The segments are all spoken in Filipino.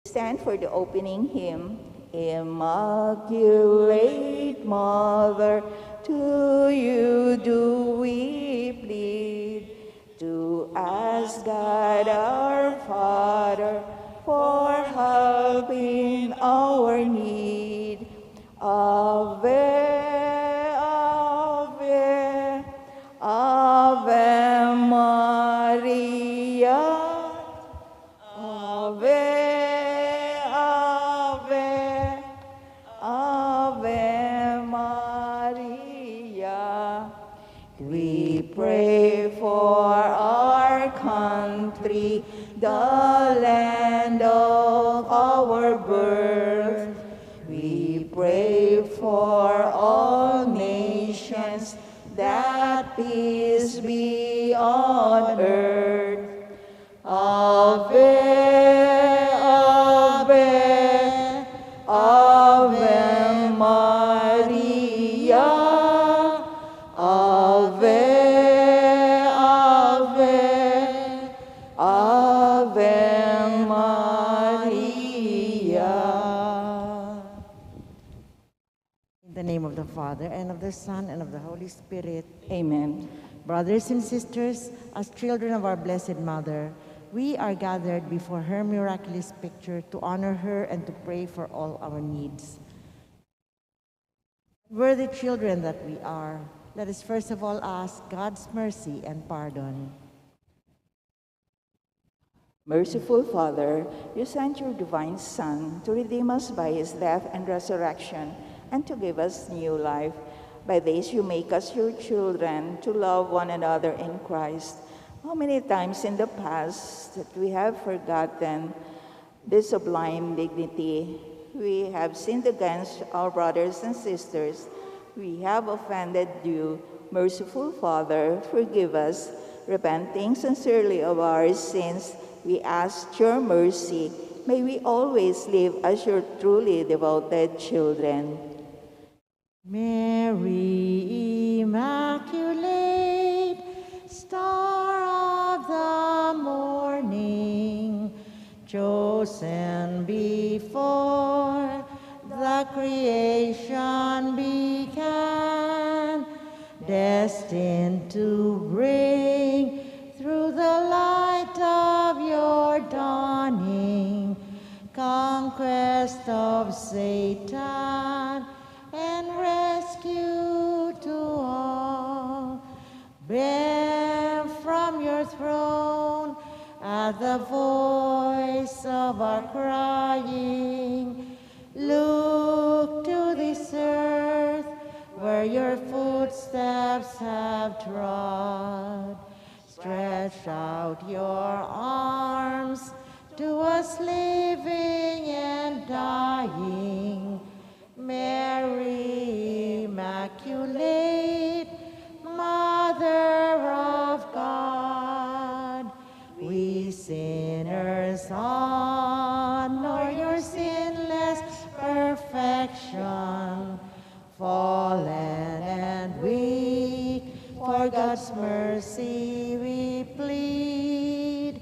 Stand for the opening hymn. Immaculate Mother, to you do we plead, to ask God our Father for help in our need. Ave, Ave, Ave Maria. Ave, Ave, Ave Maria. We pray for our country, the land of our birth. We pray for all nations, that peace be on earth. Ave, Ave, Ave Maria. Ave, Ave, Ave Maria. In the name of the Father, and of the Son, and of the Holy Spirit. Amen. Brothers and sisters, as children of our Blessed Mother, we are gathered before her miraculous picture to honor her and to pray for all our needs. Worthy children that we are, let us first of all ask God's mercy and pardon. Merciful Father, you sent your divine Son to redeem us by his death and resurrection and to give us new life. By this you make us your children to love one another in Christ. How many times in the past that we have forgotten this sublime dignity? We have sinned against our brothers and sisters. We have offended you. Merciful Father, forgive us. Repenting sincerely of our sins, we ask your mercy. May we always live as your truly devoted children. Mary Immaculate, Star of the morning, chosen before the creation began, destined to bring through the light of your dawning, conquest of Satan, and rescue to all. Bear from your throne at the voice of our crying. Look to this earth where your footsteps have trod. Stretch out your arms to us living and dying. Mary Immaculate, Mother of God, we sinners honor your sinless perfection, fallen and weak, for God's mercy we plead.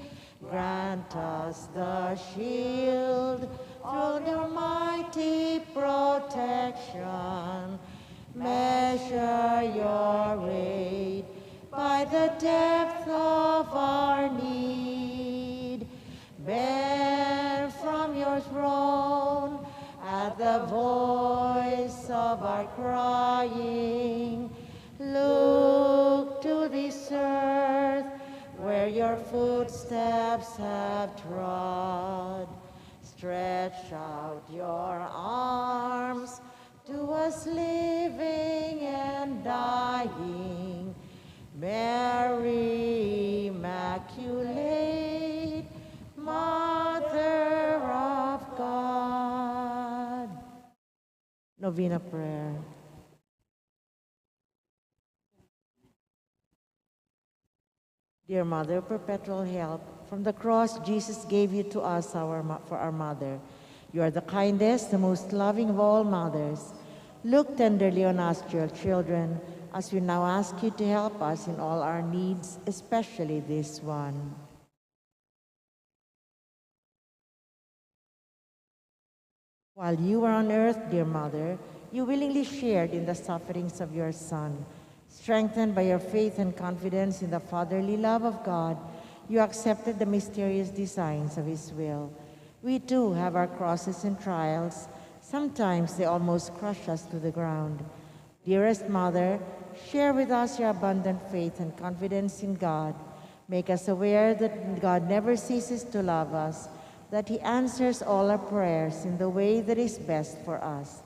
Grant us the shield through your mighty protection. Measure your aid by the depth of our need. Bear from your throne at the voice of our crying. Look to this earth where your footsteps have trod. Stretch out your arms to us living and dying. Mary Immaculate, Mother of God. Novena prayer. Dear Mother, perpetual help, from the cross Jesus gave you to us for our mother. You are the kindest, the most loving of all mothers. Look tenderly on us, dear children, as we now ask you to help us in all our needs, especially this one. While you were on earth, dear Mother, you willingly shared in the sufferings of your Son. Strengthened by your faith and confidence in the fatherly love of God, you accepted the mysterious designs of His will. We too have our crosses and trials. Sometimes they almost crush us to the ground. Dearest Mother, share with us your abundant faith and confidence in God. Make us aware that God never ceases to love us, that He answers all our prayers in the way that is best for us.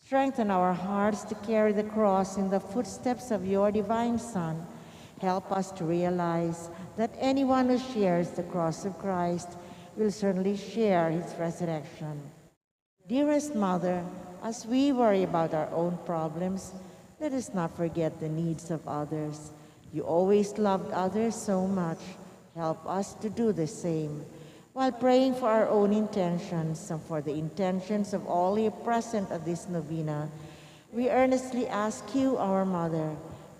Strengthen our hearts to carry the cross in the footsteps of your divine Son. Help us to realize that anyone who shares the cross of Christ will certainly share His resurrection. Dearest Mother, as we worry about our own problems, let us not forget the needs of others. You always loved others so much. Help us to do the same. While praying for our own intentions and for the intentions of all here present at this novena, we earnestly ask you, our Mother,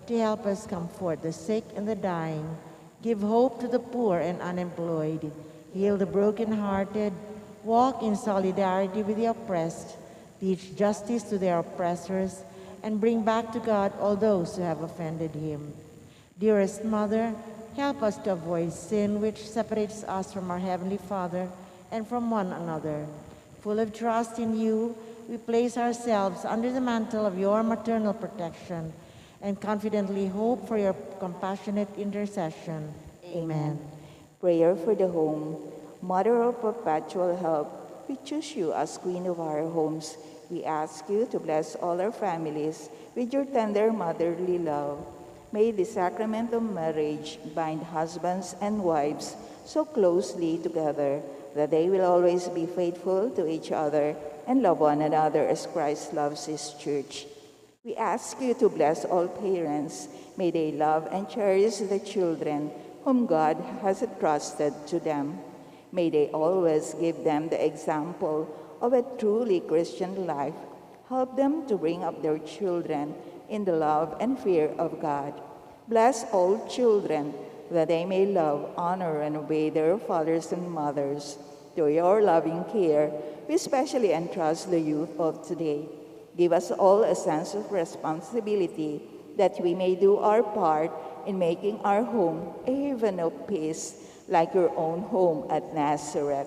to help us comfort the sick and the dying, give hope to the poor and unemployed, heal the brokenhearted, walk in solidarity with the oppressed, teach justice to their oppressors, and bring back to God all those who have offended Him. Dearest Mother, help us to avoid sin which separates us from our Heavenly Father and from one another. Full of trust in you, we place ourselves under the mantle of your maternal protection and confidently hope for your compassionate intercession. Amen. Prayer for the home. Mother of perpetual help, we choose you as Queen of our homes. We ask you to bless all our families with your tender motherly love. May the sacrament of marriage bind husbands and wives so closely together that they will always be faithful to each other and love one another as Christ loves His church. We ask you to bless all parents. May they love and cherish the children whom God has entrusted to them. May they always give them the example of a truly Christian life. Help them to bring up their children in the love and fear of God. Bless all children that they may love, honor, and obey their fathers and mothers. To your loving care, we especially entrust the youth of today. Give us all a sense of responsibility that we may do our part in making our home a haven of peace, like your own home at Nazareth.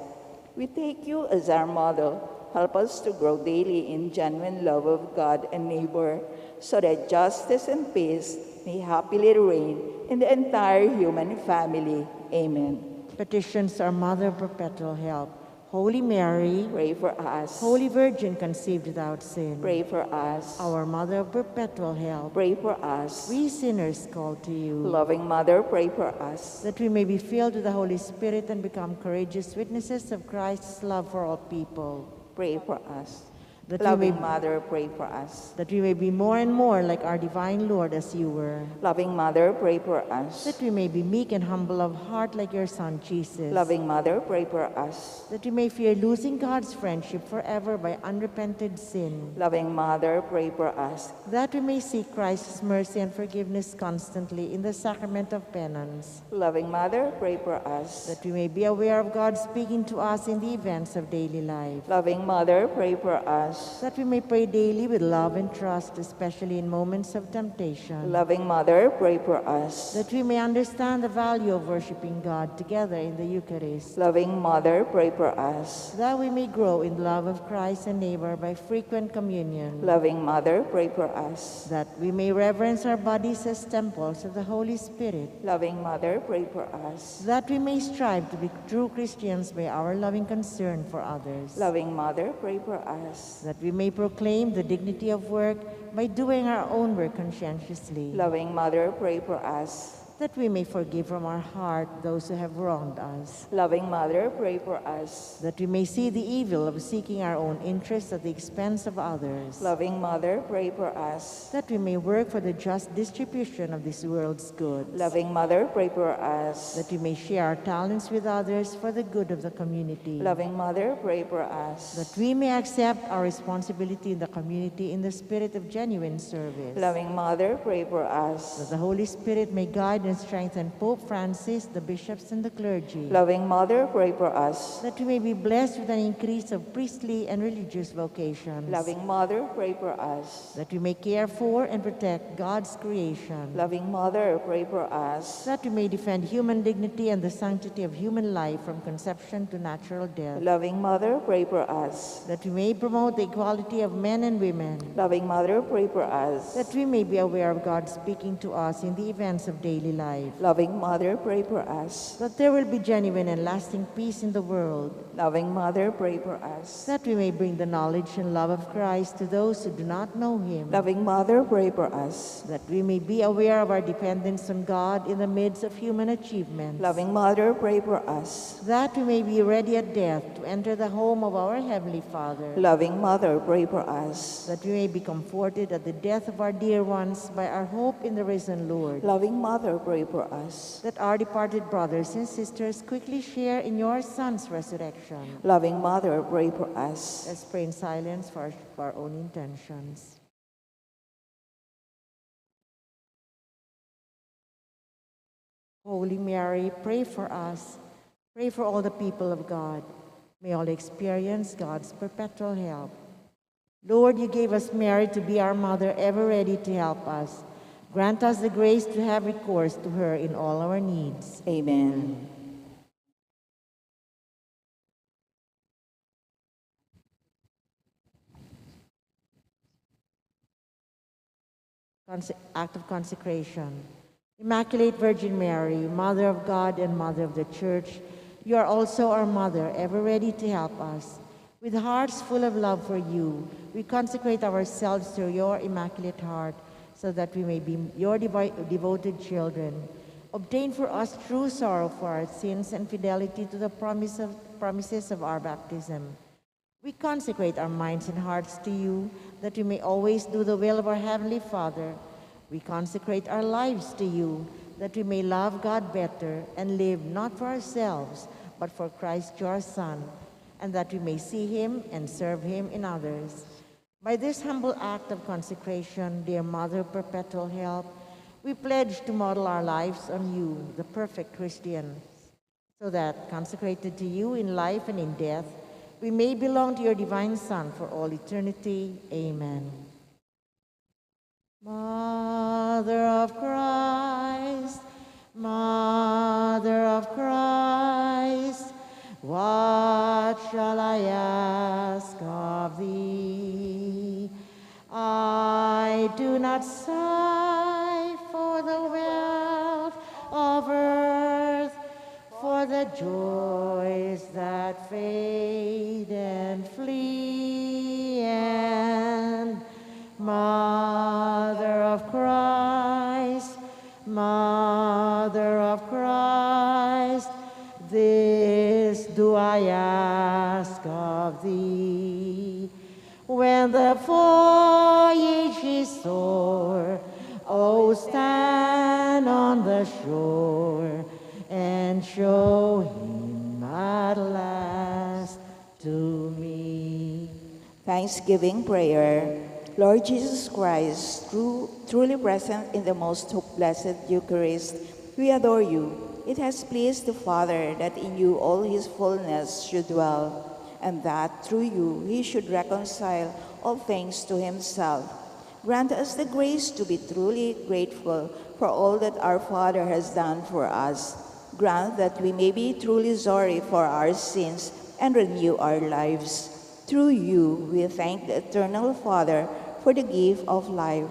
We take you as our model. Help us to grow daily in genuine love of God and neighbor, so that justice and peace may happily reign in the entire human family. Amen. Petitions our Mother of Perpetual Help. Holy Mary, Pray for us. Holy Virgin conceived without sin, Pray for us. our Mother of Perpetual Help, Pray for us. we sinners call to you, Loving Mother, pray for us. that we may be filled with the Holy Spirit and become courageous witnesses of Christ's love for all people. Pray for us. That we, Loving may, Mother, pray for us. that we may be more and more like our divine Lord as you were. Loving Mother, pray for us. That we may be meek and humble of heart like your Son, Jesus. Loving Mother, pray for us. That we may fear losing God's friendship forever by unrepented sin. Loving Mother, pray for us. That we may seek Christ's mercy and forgiveness constantly in the sacrament of penance. Loving Mother, pray for us. That we may be aware of God speaking to us in the events of daily life. Loving Mother, pray for us. That we may pray daily with love and trust, especially in moments of temptation. Loving Mother, pray for us. That we may understand the value of worshiping God together in the Eucharist. Loving Mother, pray for us. That we may grow in the love of Christ and neighbor by frequent communion. Loving Mother, pray for us. That we may reverence our bodies as temples of the Holy Spirit. Loving Mother, pray for us. That we may strive to be true Christians by our loving concern for others. Loving Mother, pray for us. That we may proclaim the dignity of work by doing our own work conscientiously. Loving Mother, pray for us. That we may forgive from our heart those who have wronged us. Loving Mother, pray for us. That we may see the evil of seeking our own interests at the expense of others. Loving Mother, pray for us. That we may work for the just distribution of this world's goods. Loving Mother, pray for us. That we may share our talents with others for the good of the community. Loving Mother, pray for us. That we may accept our responsibility in the community in the spirit of genuine service. Loving Mother, pray for That us. the Holy Spirit may guide and and strengthen Pope Francis, the bishops, and the clergy, Loving Mother, pray for us. that we may be blessed with an increase of priestly and religious vocations, Loving Mother, pray for us. that we may care for and protect God's creation, Loving Mother, pray for us. that we may defend human dignity and the sanctity of human life from conception to natural death, Loving Mother, pray for us. that we may promote the equality of men and women, Loving Mother, pray for us. that we may be aware of God speaking to us in the events of daily life, Loving Mother, pray for us. that there will be genuine and lasting peace in the world, Loving Mother, pray for us. that we may bring the knowledge and love of Christ to those who do not know him, Loving Mother, pray for us. that we may be aware of our dependence on God in the midst of human achievements, Loving Mother, pray for us. that we may be ready at death to enter the home of our Heavenly Father, Loving Mother, pray for us. that we may be comforted at the death of our dear ones by our hope in the risen Lord, Loving Mother, pray for us. that our departed brothers and sisters quickly share in your Son's resurrection. Loving Mother, pray for us. Let's pray in silence for our own intentions. Holy Mary, pray for us. Pray for all the people of God. May all experience God's perpetual help. Lord, you gave us Mary to be our mother, ever ready to help us. Grant us the grace to have recourse to her in all our needs. Amen. Act of consecration. Immaculate Virgin Mary, Mother of God and Mother of the Church, you are also our Mother, ever ready to help us. With hearts full of love for you, we consecrate ourselves to your Immaculate Heart, so that we may be your devoted children. Obtain for us true sorrow for our sins and fidelity to the promises of our baptism. We consecrate our minds and hearts to you, that we may always do the will of our Heavenly Father. We consecrate our lives to you, that we may love God better and live not for ourselves, but for Christ your Son, and that we may see him and serve him in others. By this humble act of consecration, dear Mother of Perpetual Help, we pledge to model our lives on you, the perfect Christian, so that, consecrated to you in life and in death, we may belong to your divine Son for all eternity. Amen. Mother of Christ, Mother of Christ, what shall I ask of thee? I do not sigh for the wealth of earth, for the joys that fade and flee, and Mother of Christ, Mother of Christ, this do I ask of thee. When the voyage is o'er, oh, stand on the shore and show him at last to me. Thanksgiving prayer. Lord Jesus Christ, truly present in the most blessed Eucharist, we adore you. It has pleased the Father that in you all his fullness should dwell, and that through you he should reconcile all things to himself. Grant us the grace to be truly grateful for all that our Father has done for us. Grant that we may be truly sorry for our sins and renew our lives. Through you, we thank the Eternal Father for the gift of life.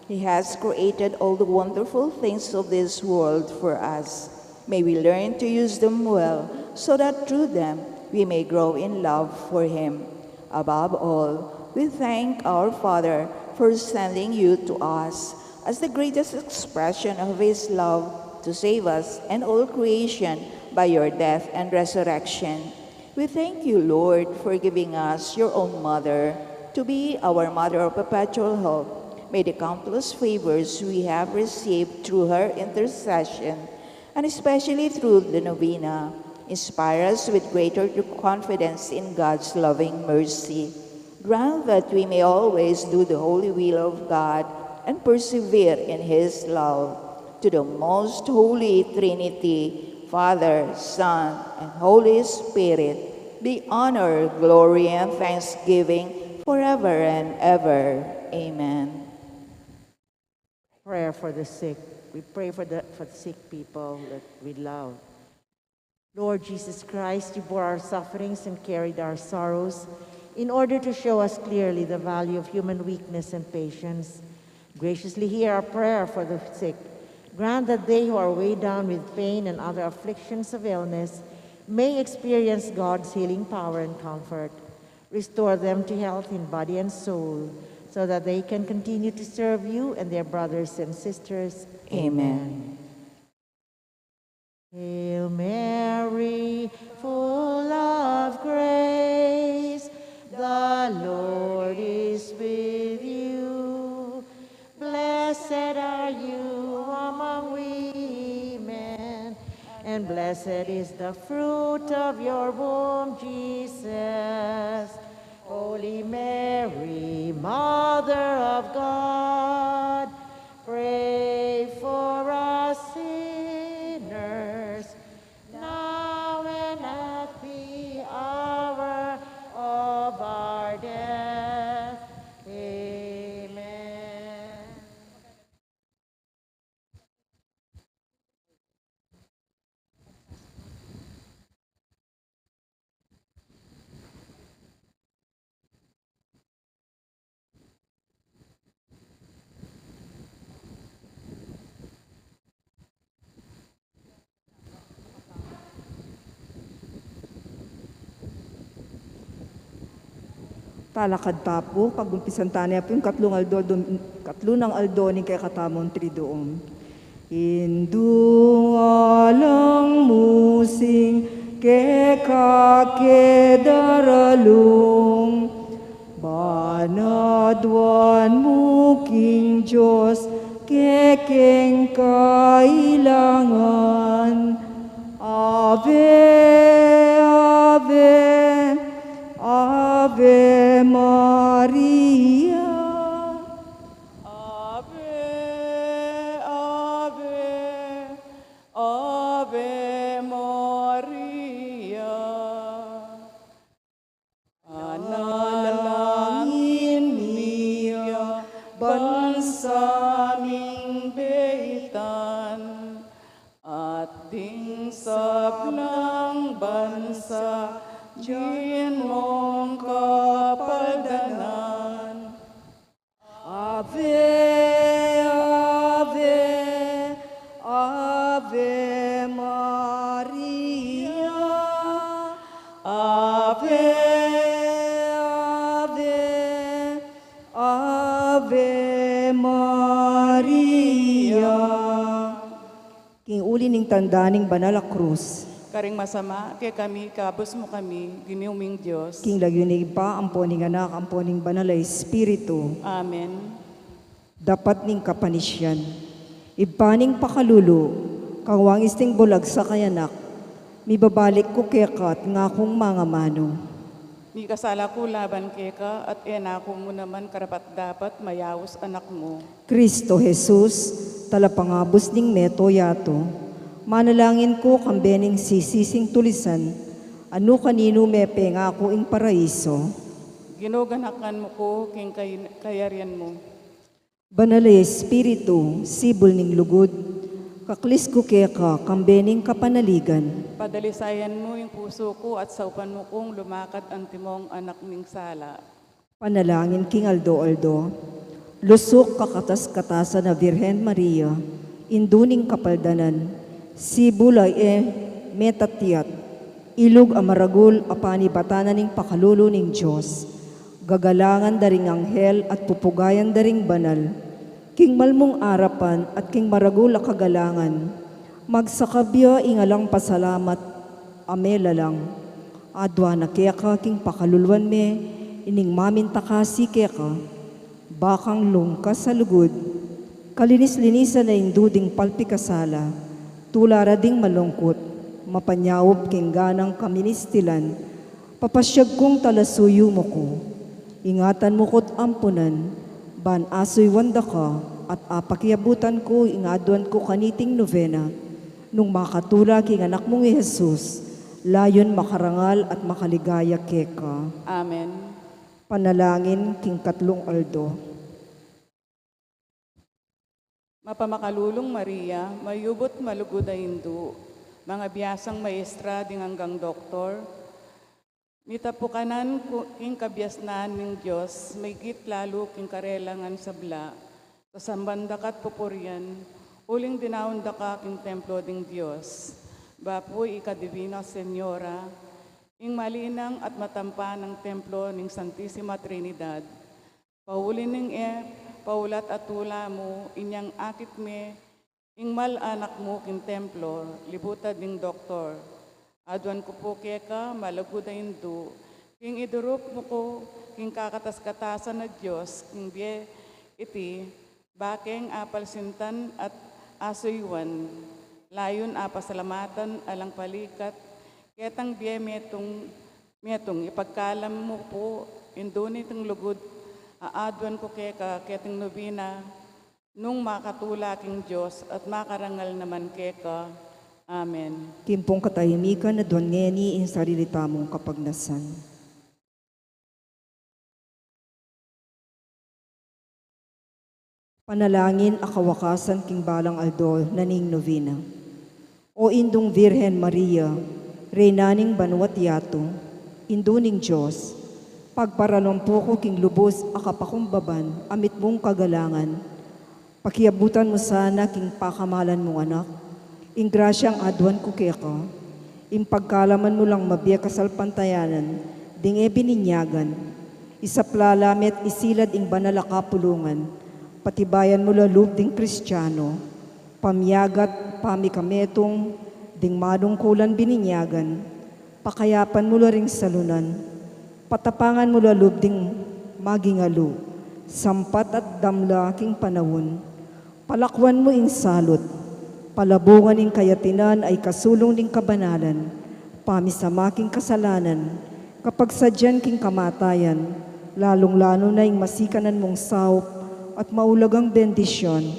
He has created all the wonderful things of this world for us. May we learn to use them well, so that through them we may grow in love for him. Above all, we thank our Father for sending you to us as the greatest expression of his love to save us and all creation by your death and resurrection. We thank you, Lord, for giving us your own mother to be our mother of perpetual hope. May the countless favors we have received through her intercession, and especially through the novena, inspire us with greater confidence in God's loving mercy. Grant that we may always do the holy will of God and persevere in his love. to the most holy Trinity, Father, Son, and Holy Spirit, be honor, glory, and thanksgiving forever and ever. Amen. Prayer for the sick. We pray for the sick people that we love. Lord Jesus Christ, you bore our sufferings and carried our sorrows in order to show us clearly the value of human weakness and patience. Graciously hear our prayer for the sick. Grant that they who are weighed down with pain and other afflictions of illness may experience God's healing power and comfort. Restore them to health in body and soul, so that they can continue to serve you and their brothers and sisters. Amen. Hail Mary, full of grace, the Lord is with you. Blessed are you among women, and blessed is the fruit of your womb, Jesus. Holy Mary, Mother of God, pray for us sinners, now and at the hour of our death. Amen. Talakad ta po, pagumpisan ta niya po yung katlunang aldo ni kay katamon tridoom. Indu alang musing ke kakedaralong, banadwan mo king Diyos, kekeng kailangan. Ave, Ave, Ave Maria. Ave, Ave, Ave Maria. Analangin niya, bansaming beitan, at tingsap ng bansa, diyan mong kapadanan. Ave, Ave, Ave Maria. Ave, Ave, Ave Maria. King uli ning tandaning banal a krus. Karing masama, kay kami, kabos mo kami, giniuming Diyos. King lagyonig pa, amponing anak, amponing banal a Espiritu. Amen. Dapat ning kapanisyan. Ibaning pakalulo, kawang isting bulag sa kayanak, mibabalik ko kekat nga kong mga mano. Ni kasala ko laban kay ka, at enako mo naman karapat dapat mayawos anak mo. Kristo Jesus, talapangabos ning neto yato, manalangin ko kambening sisising tulisan, ano kanino mepe nga ako ing paraiso. Ginoganakan mo ko, king kayarian mo. Banalay Espiritu, sibol ning lugod, kaklis ko keka kambening kapanaligan. Padalisayan mo yung puso ko at saupan mo kong lumakad ang timong anak ning sala. Panalangin king aldo-aldo, lusok kakatas-katasa na Virhen Maria, induning kapaldanan, sibulay metatiat, ilog amaragul apani batanan ning pakalulo ning Diyos, gagalangan daring anghel at pupugayan daring banal, king malmong arapan at king maragul a kagalangan, magsakabya ingalang pasalamat, amela lang, adwa na kaya ka king pakaluluan me, ining maminta ka si kaya ka, bakang lungkas sa lugod, kalinis-linisan na induding palpikasala, tulara ding malungkot, mapanyawop king ganang kaministilan, papasyag kong talasuyo mo ko, ingatan mo ko't ampunan, ban asoy wanda ka, at pakiabutan ko, ingaduan ko kaniting novena, nung makatula king anak mong Jesus, layon makarangal at makaligaya keka. Amen. Panalangin king katlong aldo. Mapamakalulong Maria, mayubot malugod na hindu, mga biyasang maestra ding hanggang doktor, mitapukanan king kabyasnan ng Diyos, may git lalo king karelangan sabla, kasambandakat pupurian, uling dinaunda ka king templo ding Diyos, bapoy ikadivina Senyora, ing malinang at matampa ng templo ng Santissima Trinidad, paulin ng paulat at tula mo, inyang akit me, ing mal anak mo king templo, libutad ding doktor, adwan ko po keka, malagod na hindu, king idurup mo ko, king kakatas-katasan na Diyos, king biye iti, bakeng apalsintan at asuywan, layon apasalamatan alang palikat, ketang biye metong ipagkalam mo po, indunit ng lugod, aadwan ko keka, ketang nobina, nung makatula king Diyos at makarangal naman keka. Amen. Kimpong katahimikan na doon ngeni in sarili tamong kapagnasan. Panalangin akawakasan king balang aldo naning novena. O indong Virhen Maria, Reynaning Banwat Yato, induning Diyos, pagparalompo ko king lubos akapakumbaban amit mong kagalangan, pakiabutan mo sana king pakamalan mong anak, ing grasyang adwan ko keka, ing pagkalaman mo lang mabiya kasalpantayanan, ding bininyagan, isaplalamet isilad ing banal a kapulungan, patibayan mo lalub ding Kristiyano, pamyagat pamikametong, ding madungkulan bininyagan, pakayapan mo ring salunan, patapangan mo lalub ding magingalo, sampat at damla king panawon, palakwan mo ing salot, palabungan ning kayatinan ay kasulong ning kabanalan, pamisamaking kasalanan, kapag sadyan king kamatayan, lalong-lalo na ing masikanan mong saup at maulagang bendisyon,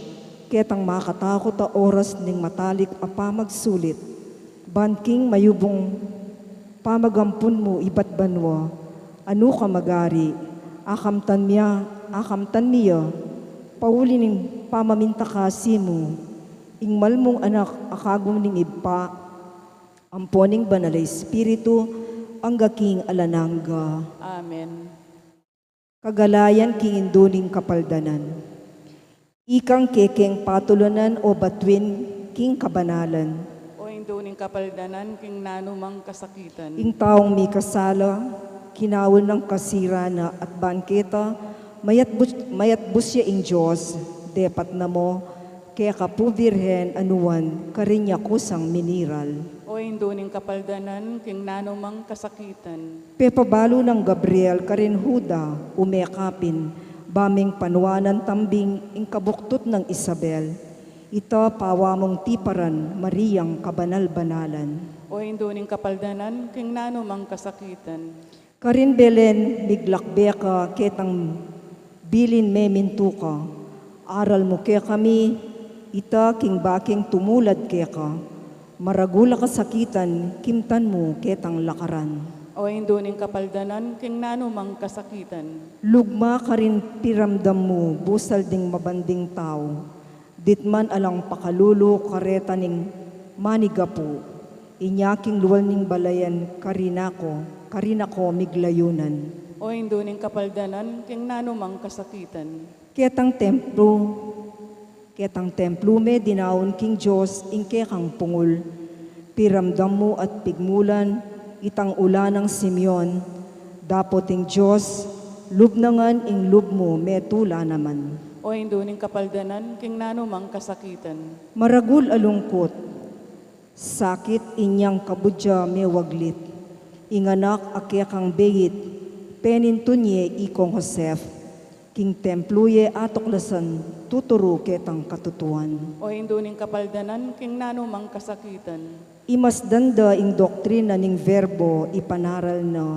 ketang makatakot a oras ning matalik a pamagsulit, banking mayubong pamagampun mo ibat banwa, ano ka magari, akamtan miya, pauli ning pamamintakasi mo, ing malmong anak akagum ning ipa, amponing banalay espiritu, ang gaking alanangga. Amen. Kagalayan king induning kapaldanan. Ikang kekeng patulanan o batwin king kabanalan. O induning kapaldanan, king nanumang kasakitan. Ing taong may kasala, kinawal ng kasirana at bangketa, mayat busya ing Diyos, depat na mo, kaya kapu Virhen anuan, karinya kusang miniral. O induning kapaldanan, king nanumang kasakitan. Pepabalo ng Gabriel karin Huda, umekapin, baming panuanan tambing ing kabuktot ng Isabel. Ito pawa mong tiparan, Mariyang kabanal-banalan. O induning kapaldanan, king nanumang kasakitan. Karin Belen, biglakbeka, ketang bilin memintuka. Aral mo kaya kami, ita king baking tumulad keka. Maragula kasakitan, kimtan mo ketang lakaran. O induning kapaldanan, king nanumang kasakitan. Lugma ka rin piramdam mo, busal ding mabanding tao. Ditman alang pakalulu, kareta ning manigapo. Inyaking luwal ning balayan, karinako miglayunan. O induning kapaldanan, king nanumang kasakitan. Ketang templo me dinaon king Diyos, ingke kang pungul. Piramdam mo at pigmulan, itang ulan ng Simeon. Dapoting Diyos, lubnangan ing lub mo, metula naman. O induning kapaldanan, king nanumang kasakitan. Maragul alungkot, sakit inyang kabudya me waglit. Inganak akyakang beyit, penintunye ikong Joseph. King templuye atoklasan, tuturo ketang katutuan. O induning kapaldanan, king nanumang kasakitan. Imas danda ing doktrina ning verbo ipanaral na,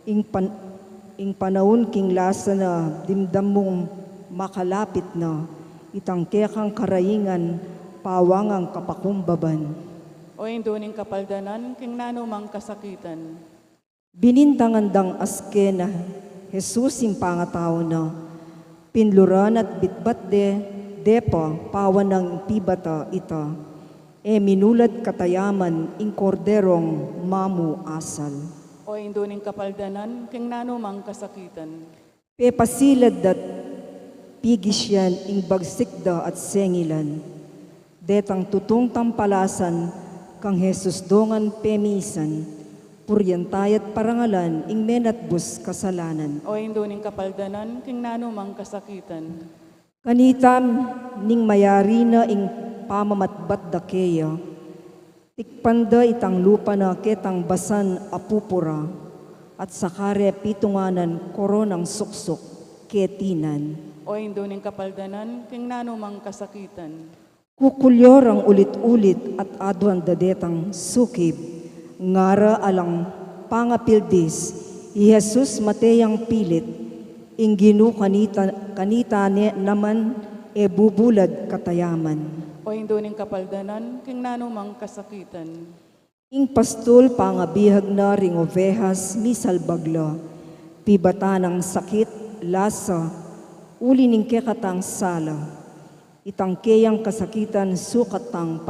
ing panahon king lasa na dimdam mong makalapit na, itangke kang karaingan, pawangang kapakumbaban. O induning kapaldanan, king nanumang kasakitan. Binintangan dang askena, Jesus yung pangatao na, pinluran at bitbat depa, pawan ng pibata ita, minulad katayaman, ing korderong mamu asal. O induning kapaldanan, king nanumang kasakitan. Pepasilad dat pigisyan ing bagsikda at sengilan. Detang tutong tampalasan kang Jesus dongan pemisan. Puryantayat parangalan ing menatbus kasalanan. O induning kapaldanan, king nanumang kasakitan. Kanitam ning mayari na ing pamamatbat da keya. Tikpanda itang lupa na ketang basan apupura. At sakare pitunganan koronang suksok ketinan. O induning kapaldanan, king nanumang kasakitan. Kukulyorang ulit-ulit at adwan dadetang sukib, ngara alang pangapildis, Jesus mateyang pilit, ingginu kanita naman bubulad katayaman. O induning kapaldanan, king nanumang kasakitan. Ing pastol pangabihag na ring ovehas misal bagla, pibata ng sakit, lasa, uli ning kekatang sala, itangkeyang kasakitan sukatang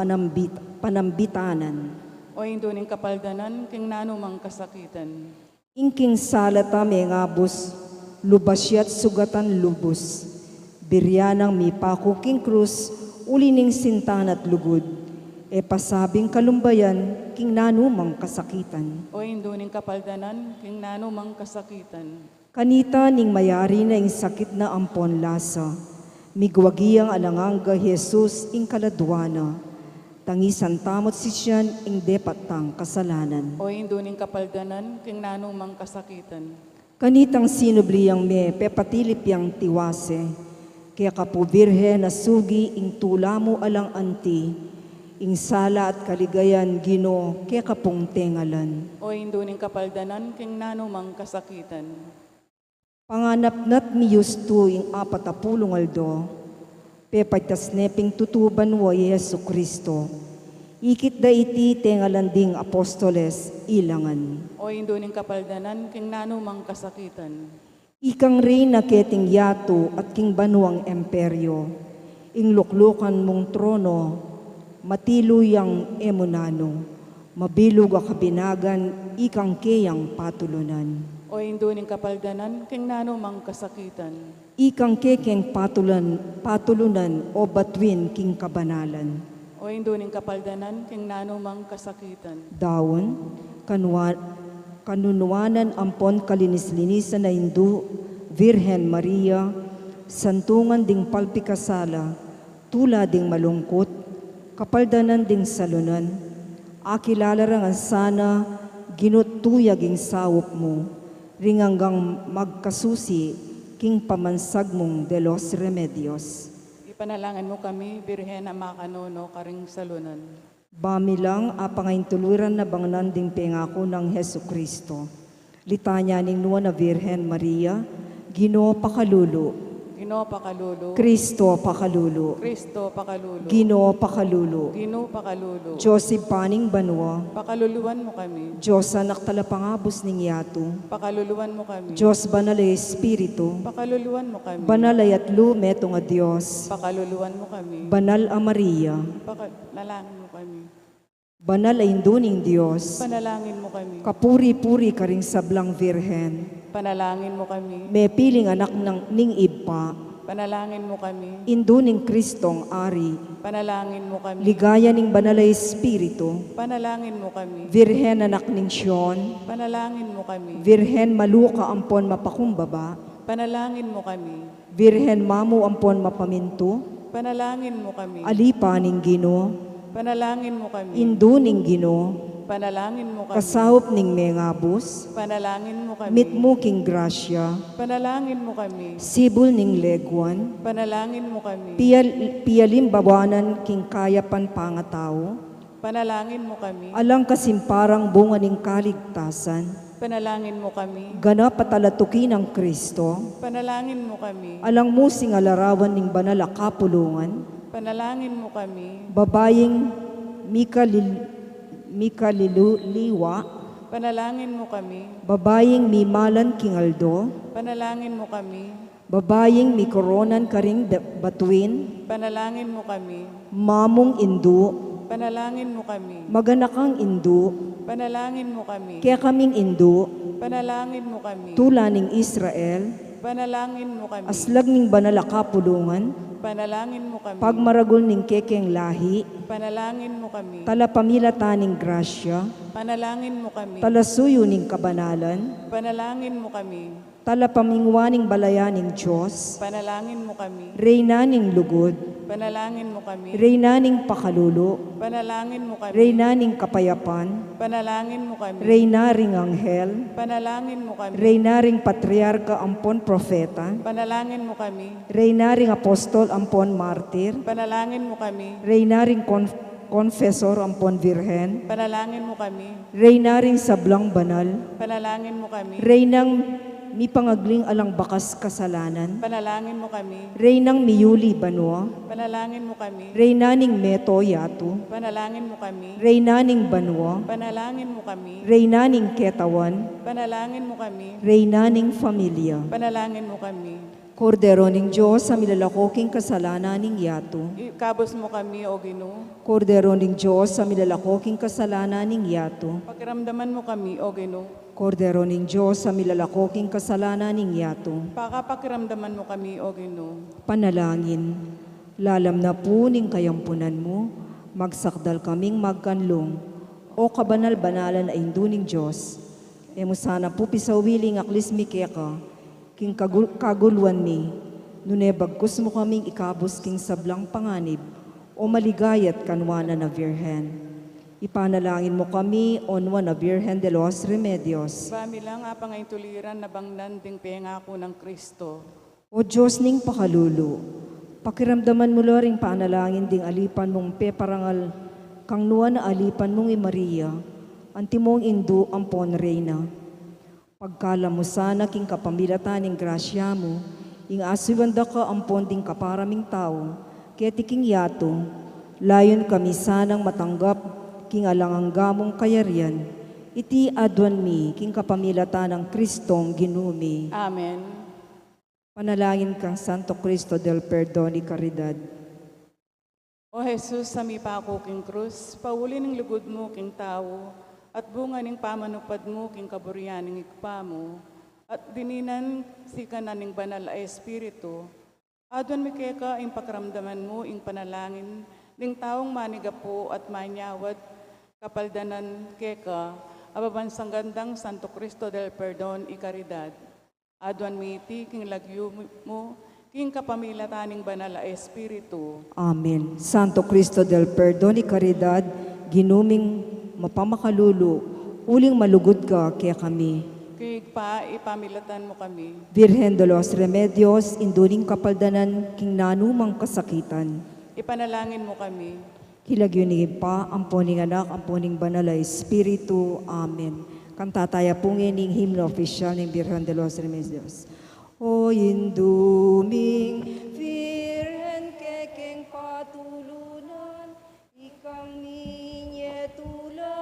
panambitanan. O induning kapaldanan, king nanumang kasakitan. Ingking salata may ngabos, lubasyat sugatan lubos, biryanang mipakuking krus, uli ning sintan at lugod, pasabing kalumbayan, king nanumang kasakitan. O induning kapaldanan, king nanumang kasakitan. Kanita ning mayari na ing sakit na ampon lasa, migwagiyang alanganga Jesus ing kaladwana, tangisan tamot si siyan ing depatang kasalanan. O induning kapaldanan, king nanumang kasakitan. Kanitang sinubliyang me, pepatilip yang tiwase, kaya kapubirhe na sugi ing tula mo alang anti, ing sala at kaligayan Ginoo kaya kapong tengalan. O induning kapaldanan, king nanumang kasakitan. Panganapnat mi yusto ing 40 aldo, pepagtas neping tutuban wa Yesu Kristo, ikit da iti tengalanding apostoles ilangan. O induning kapaldanan, king nanumang kasakitan. Ikang reyna keting yato at king banuang emperyo, ing luklukan mong trono, matiluyang emunano, mabilog a kabinagan, ikang keyang patulunan. O induning kapaldanan, king nanumang kasakitan. Ikang kekeng patulunan o batwin king kabanalan. O induning kapaldanan, king nanumang kasakitan. Dawon, kanunuanan ampon kalinis-linisan na Hindu, Virhen Maria, santungan ding palpikasala, tula ding malungkot, kapaldanan ding salunan, akilalarangan sana, ginutuyag ing sawop mo, ringanggang magkasusi, king pamansag mong de los remedios. Ipanalangan mo kami, Birhen na makanono, karing salunan. Bamilang apangaintuluran na bangnan ding pengako ng Hesu Kristo. Litanya ning nuwa na Virhen Maria, Ginoo pakalulu, Ginoo pakalulu. Kristo pakalulu, Kristo pakalulu. Ginoo pakalulu, Ginoo pakalulu. Joseph paning banwa, Pakaluluwan mo kami. Diyos anak talapangabos ning yato, Pakaluluwan mo kami. Diyos banalay Espiritu, Pakaluluwan mo kami. banalay at lumeto nga Diyos, Pakaluluwan mo kami. banal a Maria, Panalangin mo kami. banal ay induning Diyos, Panalangin mo kami. kapuri-puri ka ring sablang Virhen, Panalangin mo kami. may piling anak ng ning ipa, Panalangin mo kami. induning Kristong ari, Panalangin mo kami. ligaya ning banalay Espiritu, Panalangin mo kami. Virhen anak ning Sion, Panalangin mo kami. Virhen maluka ampon mapakumbaba, Panalangin mo kami. Virhen mamu ampon mapaminto, Panalangin mo kami. alipa ning Ginoo, Panalangin mo kami. induning Ginoo, Panalangin mo kami. kasawop ning mengabus, Panalangin mo kami. mitmo king grasya, Panalangin mo kami. sibul ning legwan, Panalangin mo kami. piyalim bawanan king kayapan pangatao, Panalangin mo kami. alang kasimparang bunga ning kaligtasan, Panalangin mo kami. Ganap patalatukin ang Kristo, Panalangin mo kami. alang musing alarawan ning banal a kapulungan, Panalangin mo kami. babayeng Mikaliliwa, Panalangin mo kami. babayeng mimalan kingaldo, Panalangin mo kami. babayeng mi koronan karing batuin, Panalangin mo kami. mamong indu, Panalangin mo kami. maganakang indu, Panalangin mo kami. kaya kaming indu, Panalangin mo kami. tulaning Israel, Panalangin mo kami. aslag ning banal a kapulungan, Panalangin mo kami. pagmaragol ning kekeng lahi, Panalangin mo kami. tala pamilataning grasya, Panalangin mo kami. talasuyo ning kabanalan, Panalangin mo kami. tala pamingwaning balayaning Diyos, Panalangin mo kami. reynaning lugod, Panalangin mo kami. reynaning pakalulu, Panalangin mo kami. reynaning kapayapan, Panalangin mo kami. reynaring anghel, Panalangin mo kami. reynaring patriarka ampon profeta, Panalangin mo kami. reynaring apostol ampon martir, Panalangin mo kami. reynaring confessor ampon virhen, Panalangin mo kami. reynaring sablang banal, Panalangin mo kami. reynang mi pangagling alang bakas kasalanan, Panalangin mo kami. reynang miyuli banwa, Panalangin mo kami. reynaning meto yatu, Panalangin mo kami. reynaning banwa, Panalangin mo kami. reynaning ketawan, Panalangin mo kami. reynaning familia. Panalangin mo kami. Kordero ning Diyos sa milalakoking kasalanan ning yatu. Ikabos mo kami, O Ginoo. Kordero ning Diyos sa milalakoking kasalanan ning yatu. Pakiramdaman mo kami, O Ginoo. Kordero ning Diyos sa milalakoking kasalanan ning yatu. Pakiramdaman mo kami, O Ginoo. Panalangin, lalam na po ning kayampunan mo, magsakdal kaming magkanlong, o kabanal-banalan ay induning Diyos. Emo sana po pisawiling aklis mi keka, king kaguluan mi, nunebagkus mo kaming ikabos king sablang panganib, o maligayat kanwana na Virhen. Ipanalangin mo kami, onwa na Virhen de los Remedios. Bami lang apang ay tuliran na bangnan ding pengako ng Kristo. O Diyos ning pakalulu, pakiramdaman mo loring panalangin ding alipan mong peparangal, kang nuwa na alipan mong Maria, antimong indu ampon reyna. Pagkala mo sana king kapamilataning grasya mo, ing asiwanda ka ampon ding kaparaming tao, ketiking yato, layon kami sanang matanggap king alanganggamong kayarian, iti adwan mi king kapamilatan ng Kristong ginumi. Amen. Panalangin kang Santo Cristo del Perdón y Caridad. O Jesus, sa mipako king krus, pauli ng lugod mo king tao, at bunga ning pamanupad mo king kaburian ning ikpa mo, at dininan si kananing banal a Espiritu, adwan mi keka ing pakramdaman mo ing panalangin ning taong manigapo at manyawad kapaldanan keka, ababansang gandang Santo Cristo del Perdón y Caridad. Adwan miti king lagyo mo, king kapamilataning banal a Espiritu. Amen. Santo Cristo del Perdón y Caridad, ginuming mapamakalulu, uling malugod ka kaya kami. Kig pa, ipamilatan mo kami. Virgen de los Remedios, induning kapaldanan king nanumang kasakitan. Ipanalangin mo kami. Hilagyonig pa, amponing anak, amponing banal ay Espiritu. Amen. Kantataya pungin ning himno official ng Virgen de los Remedios. O induming Virgen kekeng patulunan, ikang ninyetula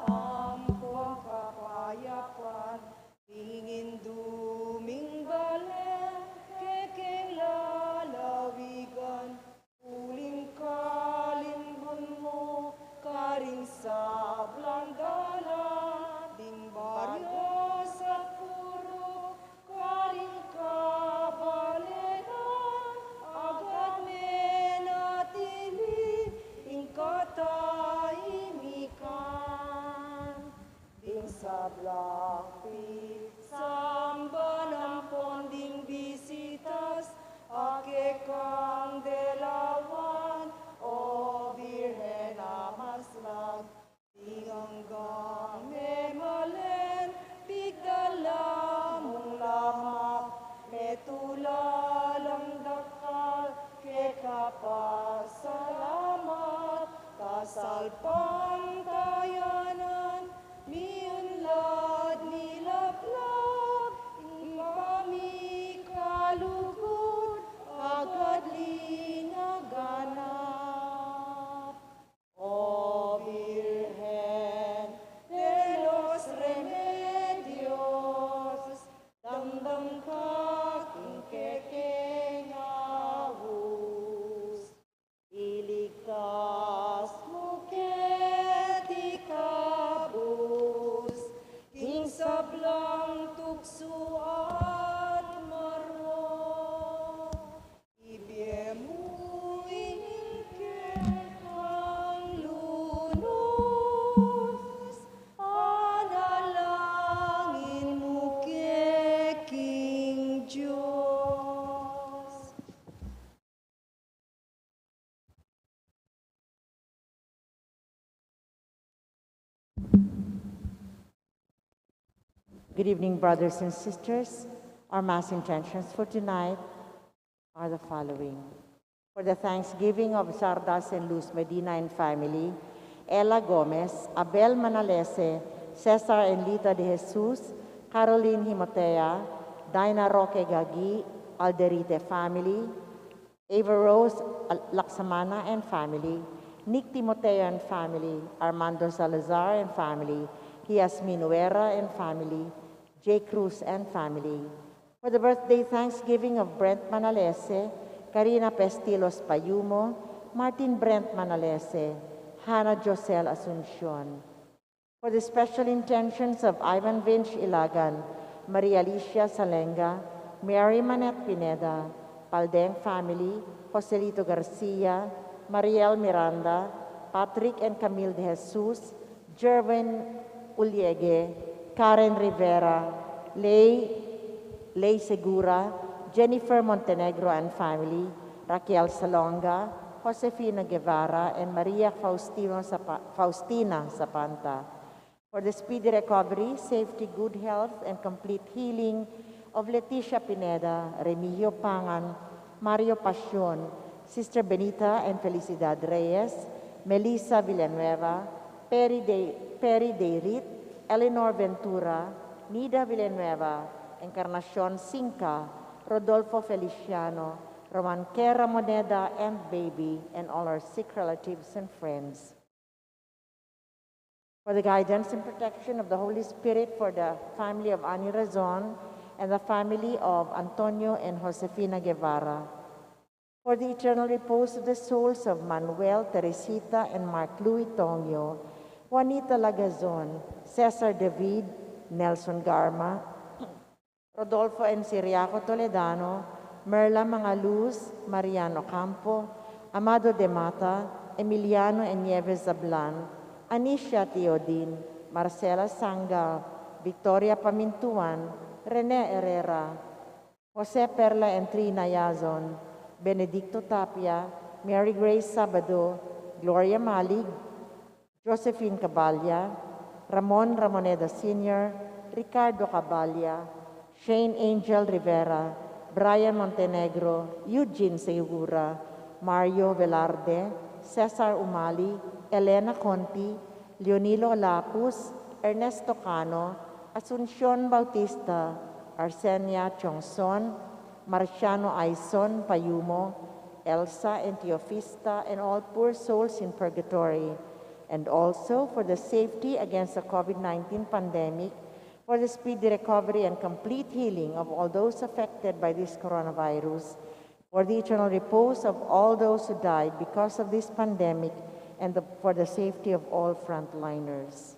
ampon kapayapan, tingin duming balen kekeng lalawigan, uling kalimbun mo karing sablang dalan, ding baryo sa puro karing kabalehan, agad menatili ing katahimikan, ding sablang samba ng ponding bisitas, ake kang delawan, o Virgen amaslag, tinganggang memalen, pigdala mong lamak, metulalang dakal, ke kapasalamat, kasalpang tayanan, miunlad ni Good evening, brothers and sisters. Our Mass intentions for tonight are the following. For the Thanksgiving of Sardas and Luz Medina and family, Ella Gomez, Abel Manalese, Cesar and Lita de Jesus, Caroline Himotea, Dinah Roque Gagi, Alderite family, Ava Rose Laksamana and family, Nick Timoteo and family, Armando Salazar and family, Yasmin Uera and family, J. Cruz and family. For the birthday Thanksgiving of Brent Manalese, Karina Pestilos Payumo, Martin Brent Manalese, Hannah Josel Asuncion. For the special intentions of Ivan Vinch Ilagan, Maria Alicia Salenga, Mary Manette Pineda, Paldeng family, Joselito Garcia, Mariel Miranda, Patrick and Camille de Jesus, Jerwin Uliege, Karen Rivera, Lay Segura, Jennifer Montenegro and family, Raquel Salonga, Josefina Guevara, and Maria Faustina Zapanta. For the speedy recovery, safety, good health, and complete healing of Leticia Pineda, Remigio Pangan, Mario Pasion, Sister Benita and Felicidad Reyes, Melissa Villanueva, Perry Deirit, Eleanor Ventura, Nida Villanueva, Encarnacion Cinca, Rodolfo Feliciano, Roman Kera Moneda and baby, and all our sick relatives and friends. For the guidance and protection of the Holy Spirit for the family of Ani Razon and the family of Antonio and Josefina Guevara. For the eternal repose of the souls of Manuel, Teresita, and Mark Louis Tongyo, Juanita Lagazon, Cesar David, Nelson Garma, Rodolfo and Siriaco Toledano, Merla Mangaluz, Mariano Campo, Amado de Mata, Emiliano and Nieves Zablan, Anisha Teodin, Marcela Sanga, Victoria Pamintuan, Rene Herrera, Jose Perla and Trina Yazon, Benedicto Tapia, Mary Grace Sabado, Gloria Malig, Josephine Caballa, Ramon Ramoneda Sr., Ricardo Caballa, Shane Angel Rivera, Brian Montenegro, Eugene Segura, Mario Velarde, Cesar Umali, Elena Conti, Leonilo Lapus, Ernesto Cano, Asuncion Bautista, Arsenia Chongson, Marciano Aison Payumo, Elsa and Teofista, and all poor souls in purgatory, and also for the safety against the COVID-19 pandemic, for the speedy recovery and complete healing of all those affected by this coronavirus, for the eternal repose of all those who died because of this pandemic, and for the safety of all frontliners.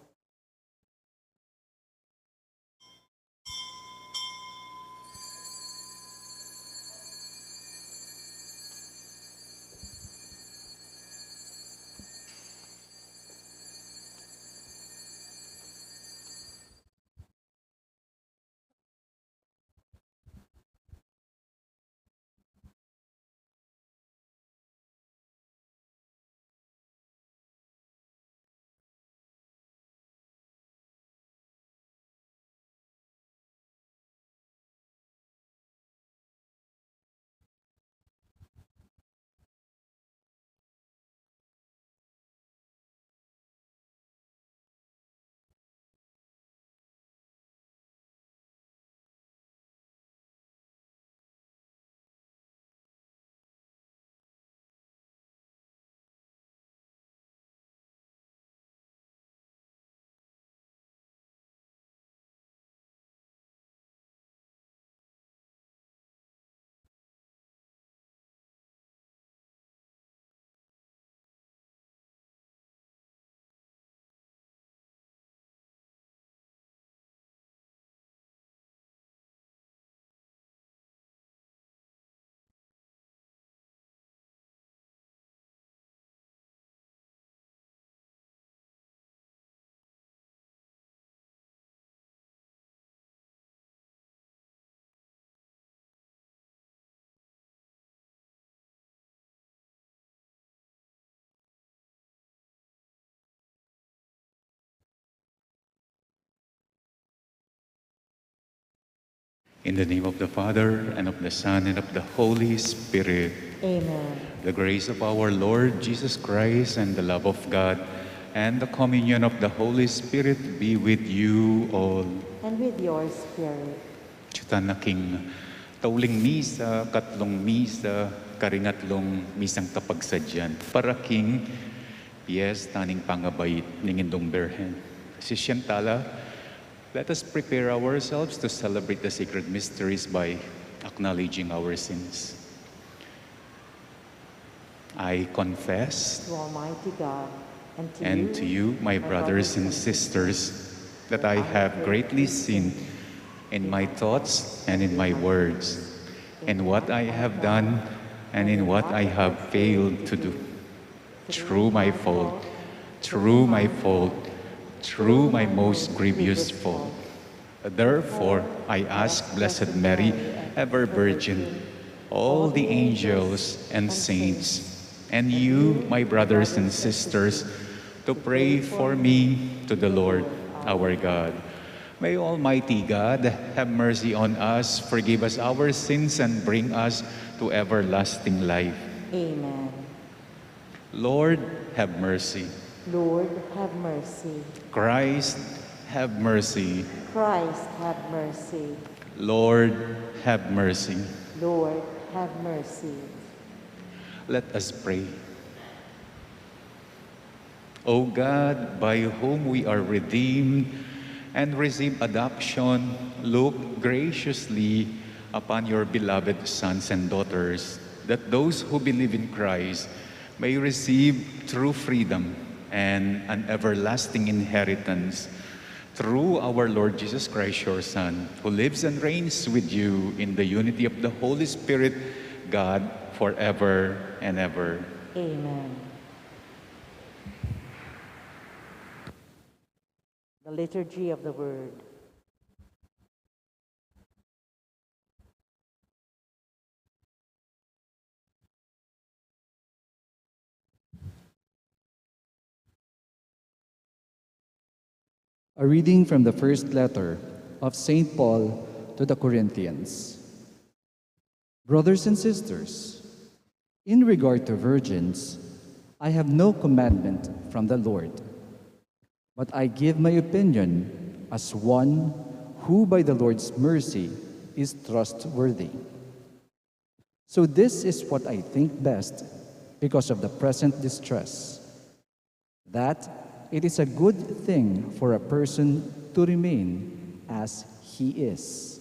In the name of the Father, and of the Son, and of the Holy Spirit. Amen. The grace of our Lord Jesus Christ, and the love of God, and the communion of the Holy Spirit be with you all. And with your spirit. Chutan na king tauling misa, katlong misa, karingatlong misang kapagsadyan. Para king, yes, taning pangabait, ningindong berhen. Sisyantala, let us prepare ourselves to celebrate the sacred mysteries by acknowledging our sins. I confess To Almighty God and to you, my brothers and sisters, that I have greatly sinned in my thoughts and in my words, in what I have done and in what I have failed to do. Through my fault, through my fault, through my most grievous fault. Therefore, I ask Blessed Mary, ever Virgin, all the angels and saints, and you, my brothers and sisters, to pray for me to the Lord our God. May Almighty God have mercy on us, forgive us our sins, and bring us to everlasting life. Amen. Lord, have mercy. Lord, have mercy. Christ, have mercy. Christ, have mercy. Lord, have mercy. Lord, have mercy. Let us pray. O God, by whom we are redeemed and receive adoption, look graciously upon your beloved sons and daughters, that those who believe in Christ may receive true freedom and an everlasting inheritance through our Lord Jesus Christ, your Son, who lives and reigns with you in the unity of the Holy Spirit, God, forever and ever. Amen. The Liturgy of the Word. A reading from the first letter of St. Paul to the Corinthians. Brothers and sisters, in regard to virgins, I have no commandment from the Lord, but I give my opinion as one who by the Lord's mercy is trustworthy. So this is what I think best because of the present distress, that it is a good thing for a person to remain as he is.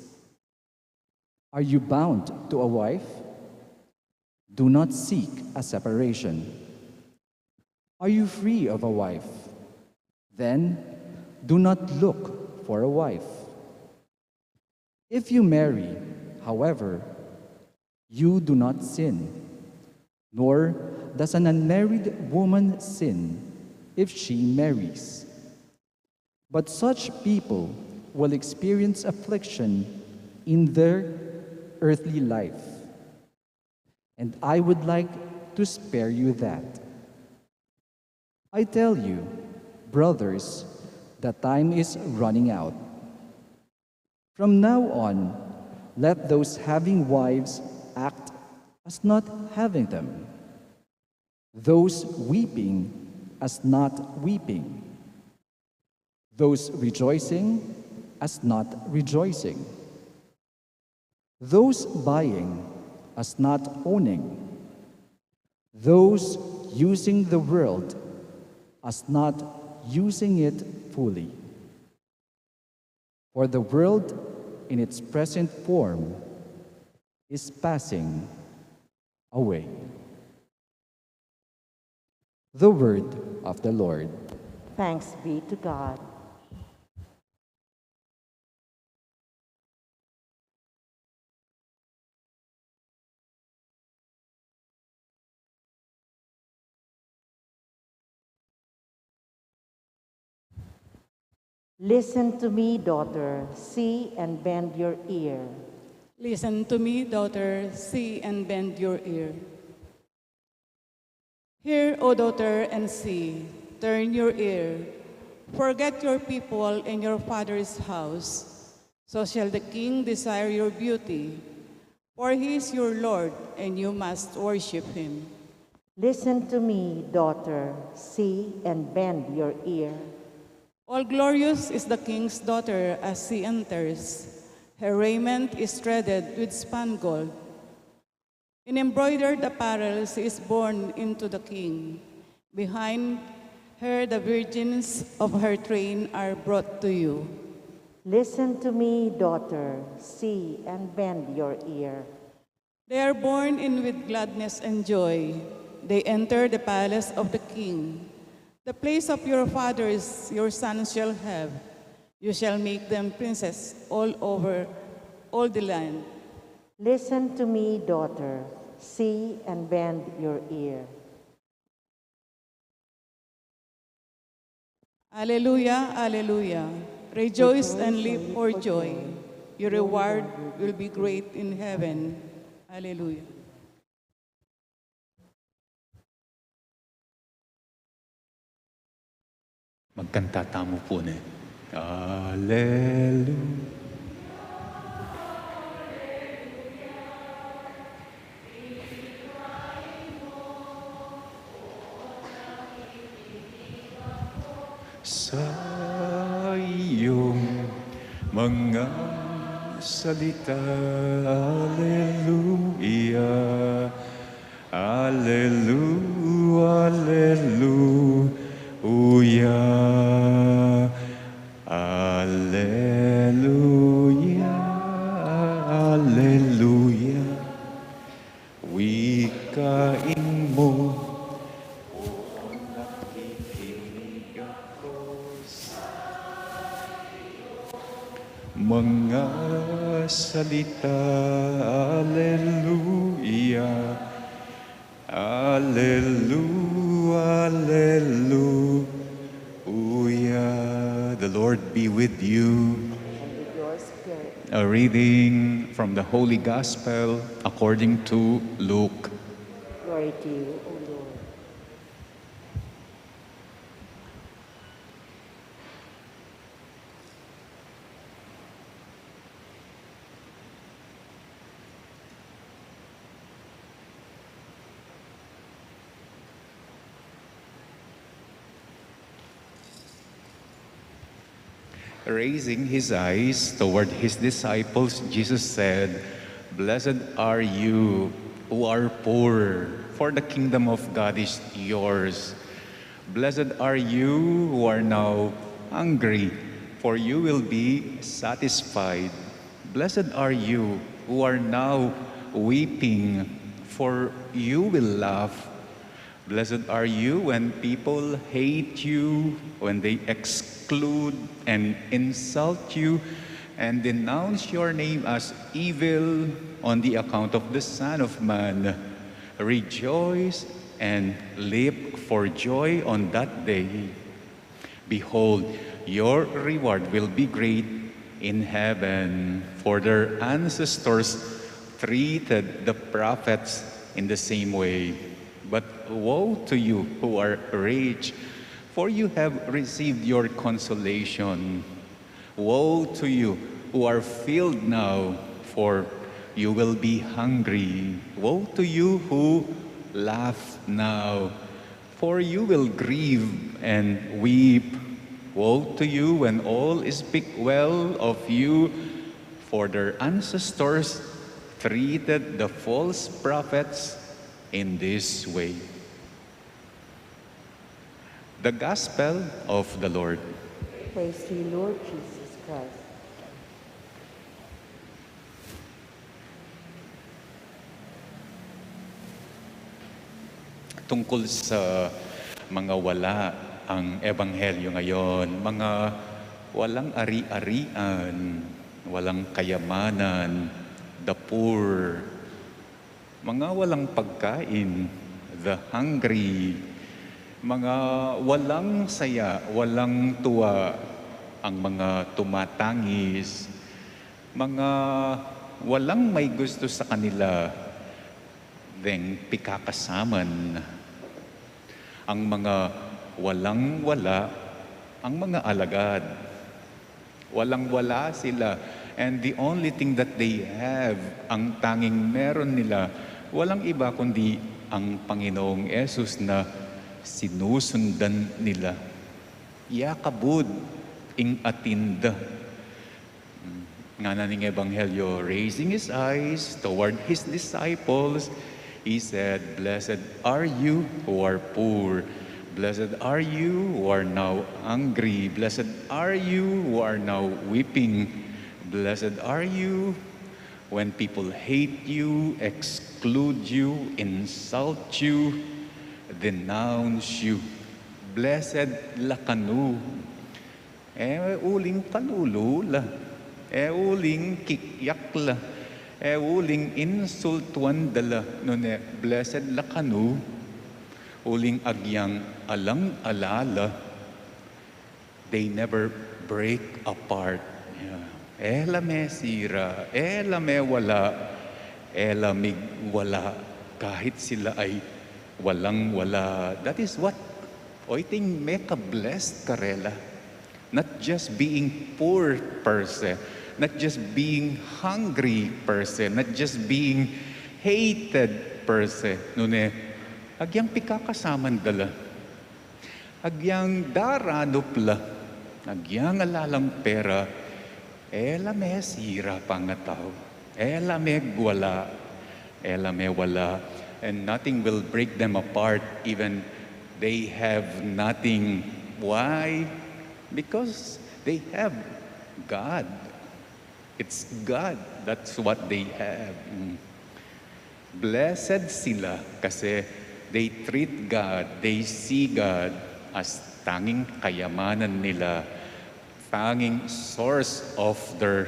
Are you bound to a wife? Do not seek a separation. Are you free of a wife? Then do not look for a wife. If you marry, however, you do not sin, nor does an unmarried woman sin if she marries. But such people will experience affliction in their earthly life, and I would like to spare you that. I tell you, brothers, the time is running out. From now on, let those having wives act as not having them, those weeping as not weeping, those rejoicing as not rejoicing, those buying as not owning, those using the world as not using it fully. For the world in its present form is passing away. The word of the Lord. Thanks be to God. Listen to me, daughter. See and bend your ear. Listen to me, daughter, see and bend your ear. Hear, O daughter, and see, turn your ear. Forget your people and your father's house. So shall the king desire your beauty, for he is your Lord, and you must worship him. Listen to me, daughter. See and bend your ear. All glorious is the king's daughter as she enters. Her raiment is threaded with spangled. In embroidered apparel she is born into the king. Behind her the virgins of her train are brought to you. Listen to me, daughter. See and bend your ear. They are born in with gladness and joy. They enter the palace of the king. The place of your fathers your sons shall have. You shall make them princes all over all the land. Listen to me, daughter. See and bend your ear. Alleluia, alleluia. Rejoice and leap for joy. Your reward will be great in heaven. Alleluia. Magkanta tamo po na. Alleluia. Sa iyong mga salita, Alleluia, Alleluia, Alleluia, Alleluia, Alleluia. Wikain mo, mga salita, Alleluia, Alleluia, Alleluia. The Lord be with you. And with your spirit. A reading from the Holy Gospel according to Luke. Glory to you, O Lord. Raising his eyes toward his disciples, Jesus said, "Blessed are you who are poor, for the kingdom of God is yours. Blessed are you who are now hungry, for you will be satisfied. Blessed are you who are now weeping, for you will laugh. Blessed are you when people hate you, when they exclude and insult you, and denounce your name as evil on the account of the Son of Man. Rejoice and leap for joy on that day. Behold, your reward will be great in heaven, for their ancestors treated the prophets in the same way. But woe to you who are rich, for you have received your consolation. Woe to you who are filled now, for you will be hungry. Woe to you who laugh now, for you will grieve and weep. Woe to you when all speak well of you, for their ancestors treated the false prophets in this way." The Gospel of the Lord. Praise to you, Lord Jesus Christ. Tungkol sa mga wala ang ebanghelyo ngayon, mga walang ari-arian, walang kayamanan, the poor, mga walang pagkain, the hungry, mga walang saya, walang tuwa, ang mga tumatangis, mga walang may gusto sa kanila, deng pikakasaman, ang mga walang-wala, ang mga alagad. Walang-wala sila, And the only thing that they have, ang tanging meron nila, walang iba kundi ang Panginoong Yesus na sinusundan nila. Yakabud ing atinda. Nga naning Ebanghelyo, raising his eyes toward his disciples, he said, "Blessed are you who are poor. Blessed are you who are now hungry. Blessed are you who are now weeping. Blessed are you when people hate you, exclude you, insult you, denounce you. Blessed lakanu." Uling kalulula. Uling kikyakla. Uling insultuan dala. Nune, blessed lakanu. Uling agyang alang alala. They never break apart. Elame sira, elame wala, elamig wala, kahit sila ay walang wala. That is what oiting make a blessed karela. Not just being poor per se, not just being hungry per se, not just being hated per se. Nune, agyang pikakasaman dala, agyang daranupla, agyang alalang pera, elame sira pangataw, elame wala, elame wala, and nothing will break them apart, even they have nothing. Why? Because they have God. It's God. That's what they have. Blessed sila kasi they treat God, they see God as tanging kayamanan nila, tanging source of their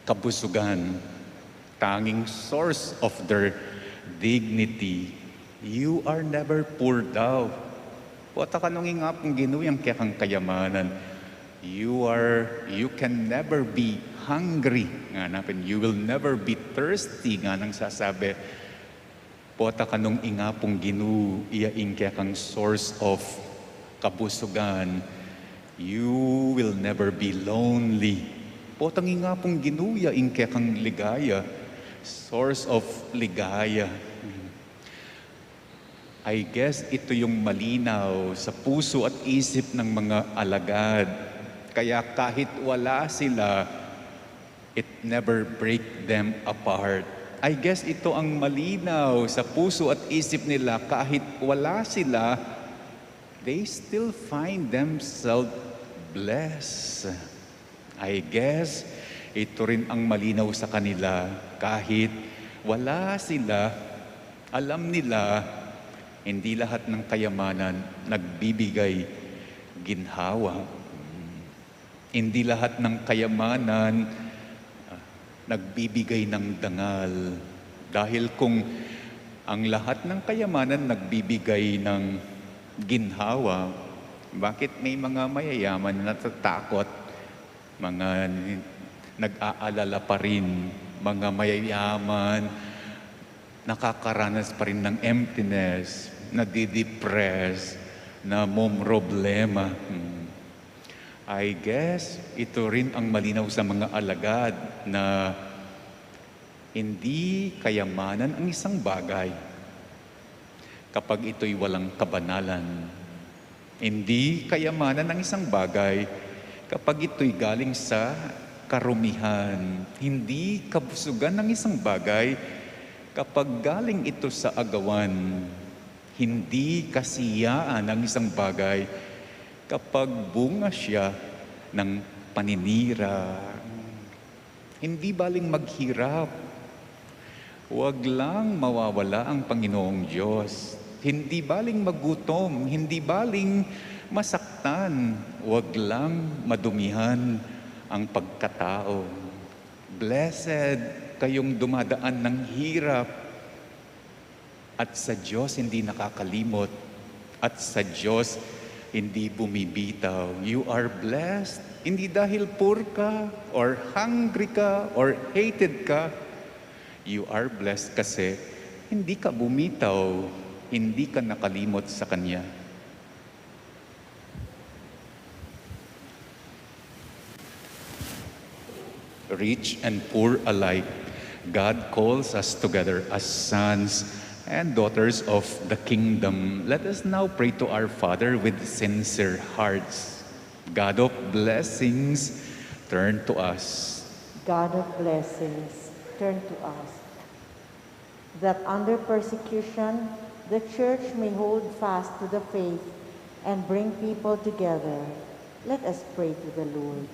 kabusugan, tanging source of their dignity. You are never poor daw. Wata ka nung nga pong ginuyang kaya kang kayamanan. You can never be hungry. Nga napin, you will never be thirsty. Nga nang sasabi, wata ka nung nga pong ginuyaing kaya kang source of kabusugan. You will never be lonely. Potang nga pong ginuya kaya kang ligaya, source of ligaya. I guess ito yung malinaw sa puso at isip ng mga alagad. Kaya kahit wala sila, it never break them apart. I guess ito ang malinaw sa puso at isip nila. Kahit wala sila, they still find themselves blessed. I guess ito rin ang malinaw sa kanila. Kahit wala sila, alam nila, hindi lahat ng kayamanan nagbibigay ginhawa. Hindi lahat ng kayamanan nagbibigay ng dangal. Dahil kung ang lahat ng kayamanan nagbibigay ng ginhawa, bakit may mga mayayaman na natatakot, mga nag-aalala pa rin, mga mayayaman, nakakaranas pa rin ng emptiness, nadidepress, na momroblema. I guess ito rin ang malinaw sa mga alagad na hindi kayamanan ang isang bagay kapag ito'y walang kabanalan. Hindi kayamanan ang isang bagay kapag ito'y galing sa karumihan. Hindi kabusugan ng isang bagay kapag galing ito sa agawan. Hindi kasiyaan ng isang bagay kapag bunga siya ng paninira. Hindi baling maghirap. Huwag lang mawawala ang Panginoong Diyos. Hindi baling magutom, hindi baling masaktan. Huwag lang madumihan ang pagkatao. Blessed kayong dumadaan ng hirap at sa Diyos hindi nakakalimot at sa Diyos hindi bumibitaw. You are blessed, hindi dahil poor ka, or hungry ka, or hated ka. You are blessed kasi hindi ka bumitaw, hindi ka nakalimot sa Kanya. rich and poor alike, God calls us together as sons and daughters of the kingdom. Let us now pray to our Father with sincere hearts. God of blessings, turn to us. God of blessings, turn to us, that under persecution, the Church may hold fast to the faith and bring people together. Let us pray to the Lord.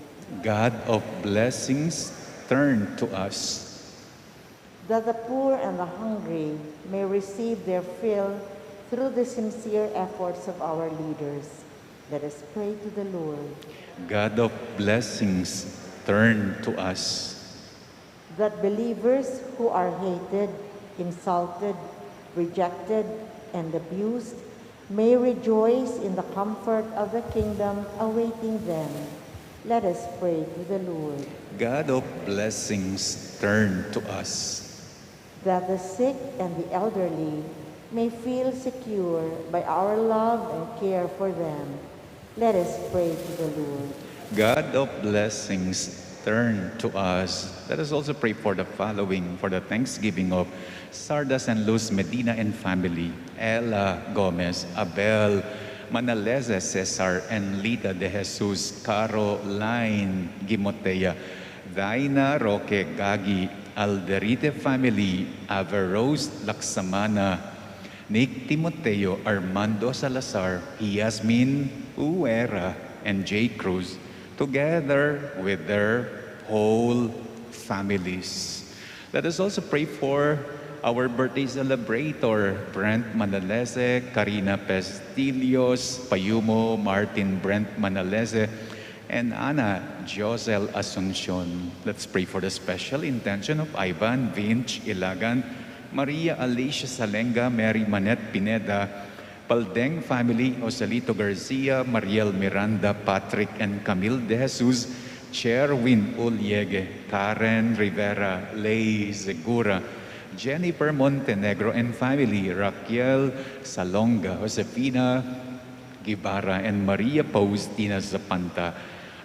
God of blessings, turn to us. That the poor and the hungry may receive their fill through the sincere efforts of our leaders. Let us pray to the Lord. God of blessings, turn to us. That believers who are hated, insulted, rejected, and abused may rejoice in the comfort of the kingdom awaiting them. Let us pray to the Lord. God of blessings, turn to us. That the sick and the elderly may feel secure by our love and care for them. Let us pray to the Lord. God of blessings, turn to us. Let us also pray for the following, for the thanksgiving of Sardas and Luz Medina and family, Ella Gomez, Abel Manaleza Cesar, and Lita de Jesus, Caroline Gimotea, Daina Roque Gagi, Alderite family, Averrose Laksamana, Nick Timoteo, Armando Salazar, Yasmin Uera, and J. Cruz, together with their whole families. Let us also pray for our birthday celebrator, Brent Manalese, Karina Pestillos, Payumo, Martin Brent Manalese, and Ana Josel Asuncion. Let's pray for the special intention of Ivan Vinch Ilagan, Maria Alicia Salenga, Mary Manette Pineda, Paldeng family, Joselito Garcia, Mariel Miranda, Patrick and Camille De Jesus, Cherwin Uliege, Karen Rivera, Lay Segura, Jennifer Montenegro and family, Raquel Salonga, Josefina Guevara, and Maria Paustina Zapanta.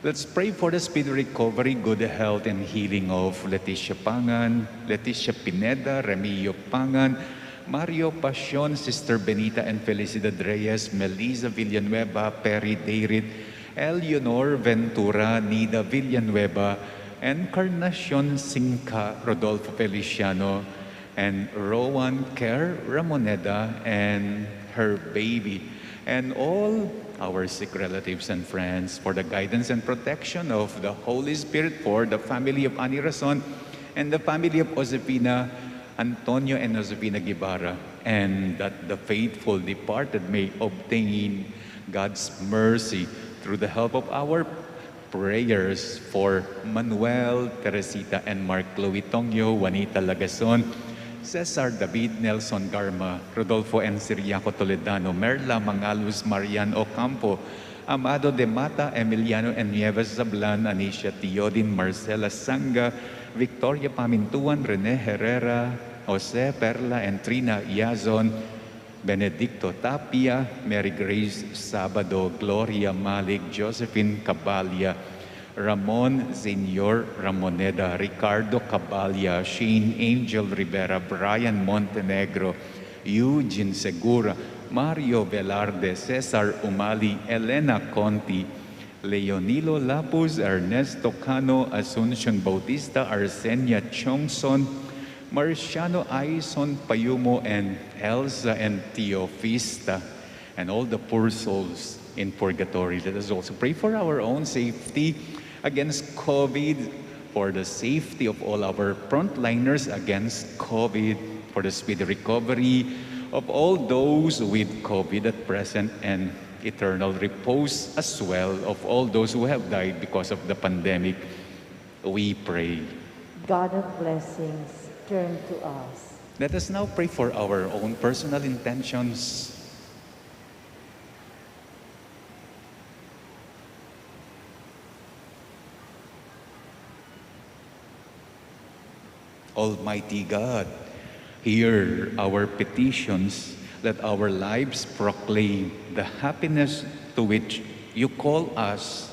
Let's pray for the speedy recovery, good health, and healing of Leticia Pangan, Leticia Pineda, Remilio Pangan, Mario Pasion, Sister Benita and Felicidad Reyes, Melissa Villanueva, Perry Deirit, Eleonor Ventura, Nida Villanueva, Encarnacion Sinca, Rodolfo Feliciano, and Rowan Kerr Ramoneda and her baby, and all our sick relatives and friends, for the guidance and protection of the Holy Spirit, for the family of Ani Rason and the family of Josefina, Antonio and Josefina Guevara, and that the faithful departed may obtain God's mercy through the help of our prayers for Manuel, Teresita, and Mark Loitonio, Juanita Lagason, Cesar David Nelson Garma, Rodolfo and Siriaco Toledano, Merla Mangalus Marian Ocampo, Amado de Mata, Emiliano and Nieves Zablan, Anisha Tiodin, Marcela Sanga, Victoria Pamintuan, Rene Herrera, Jose Perla and Trina Iazon, Benedicto Tapia, Mary Grace Sabado, Gloria Malik, Josephine Cabalia, Ramon Senor Ramoneda, Ricardo Cabalia, Shane Angel Rivera, Brian Montenegro, Eugene Segura, Mario Velarde, Cesar Umali, Elena Conti, Leonilo Lapuz, Ernesto Cano, Asuncion Bautista, Arsenia Chongson, Marciano Aison Payumo, and Elsa and Teofista, and all the poor souls in purgatory. Let us also pray for our own safety against COVID, for the safety of all our frontliners against COVID, for the speedy recovery of all those with COVID at present, and eternal repose as well of all those who have died because of the pandemic. We pray. God of blessings, turn to us. Let us now pray for our own personal intentions. Almighty God, hear our petitions, that our lives proclaim the happiness to which you call us.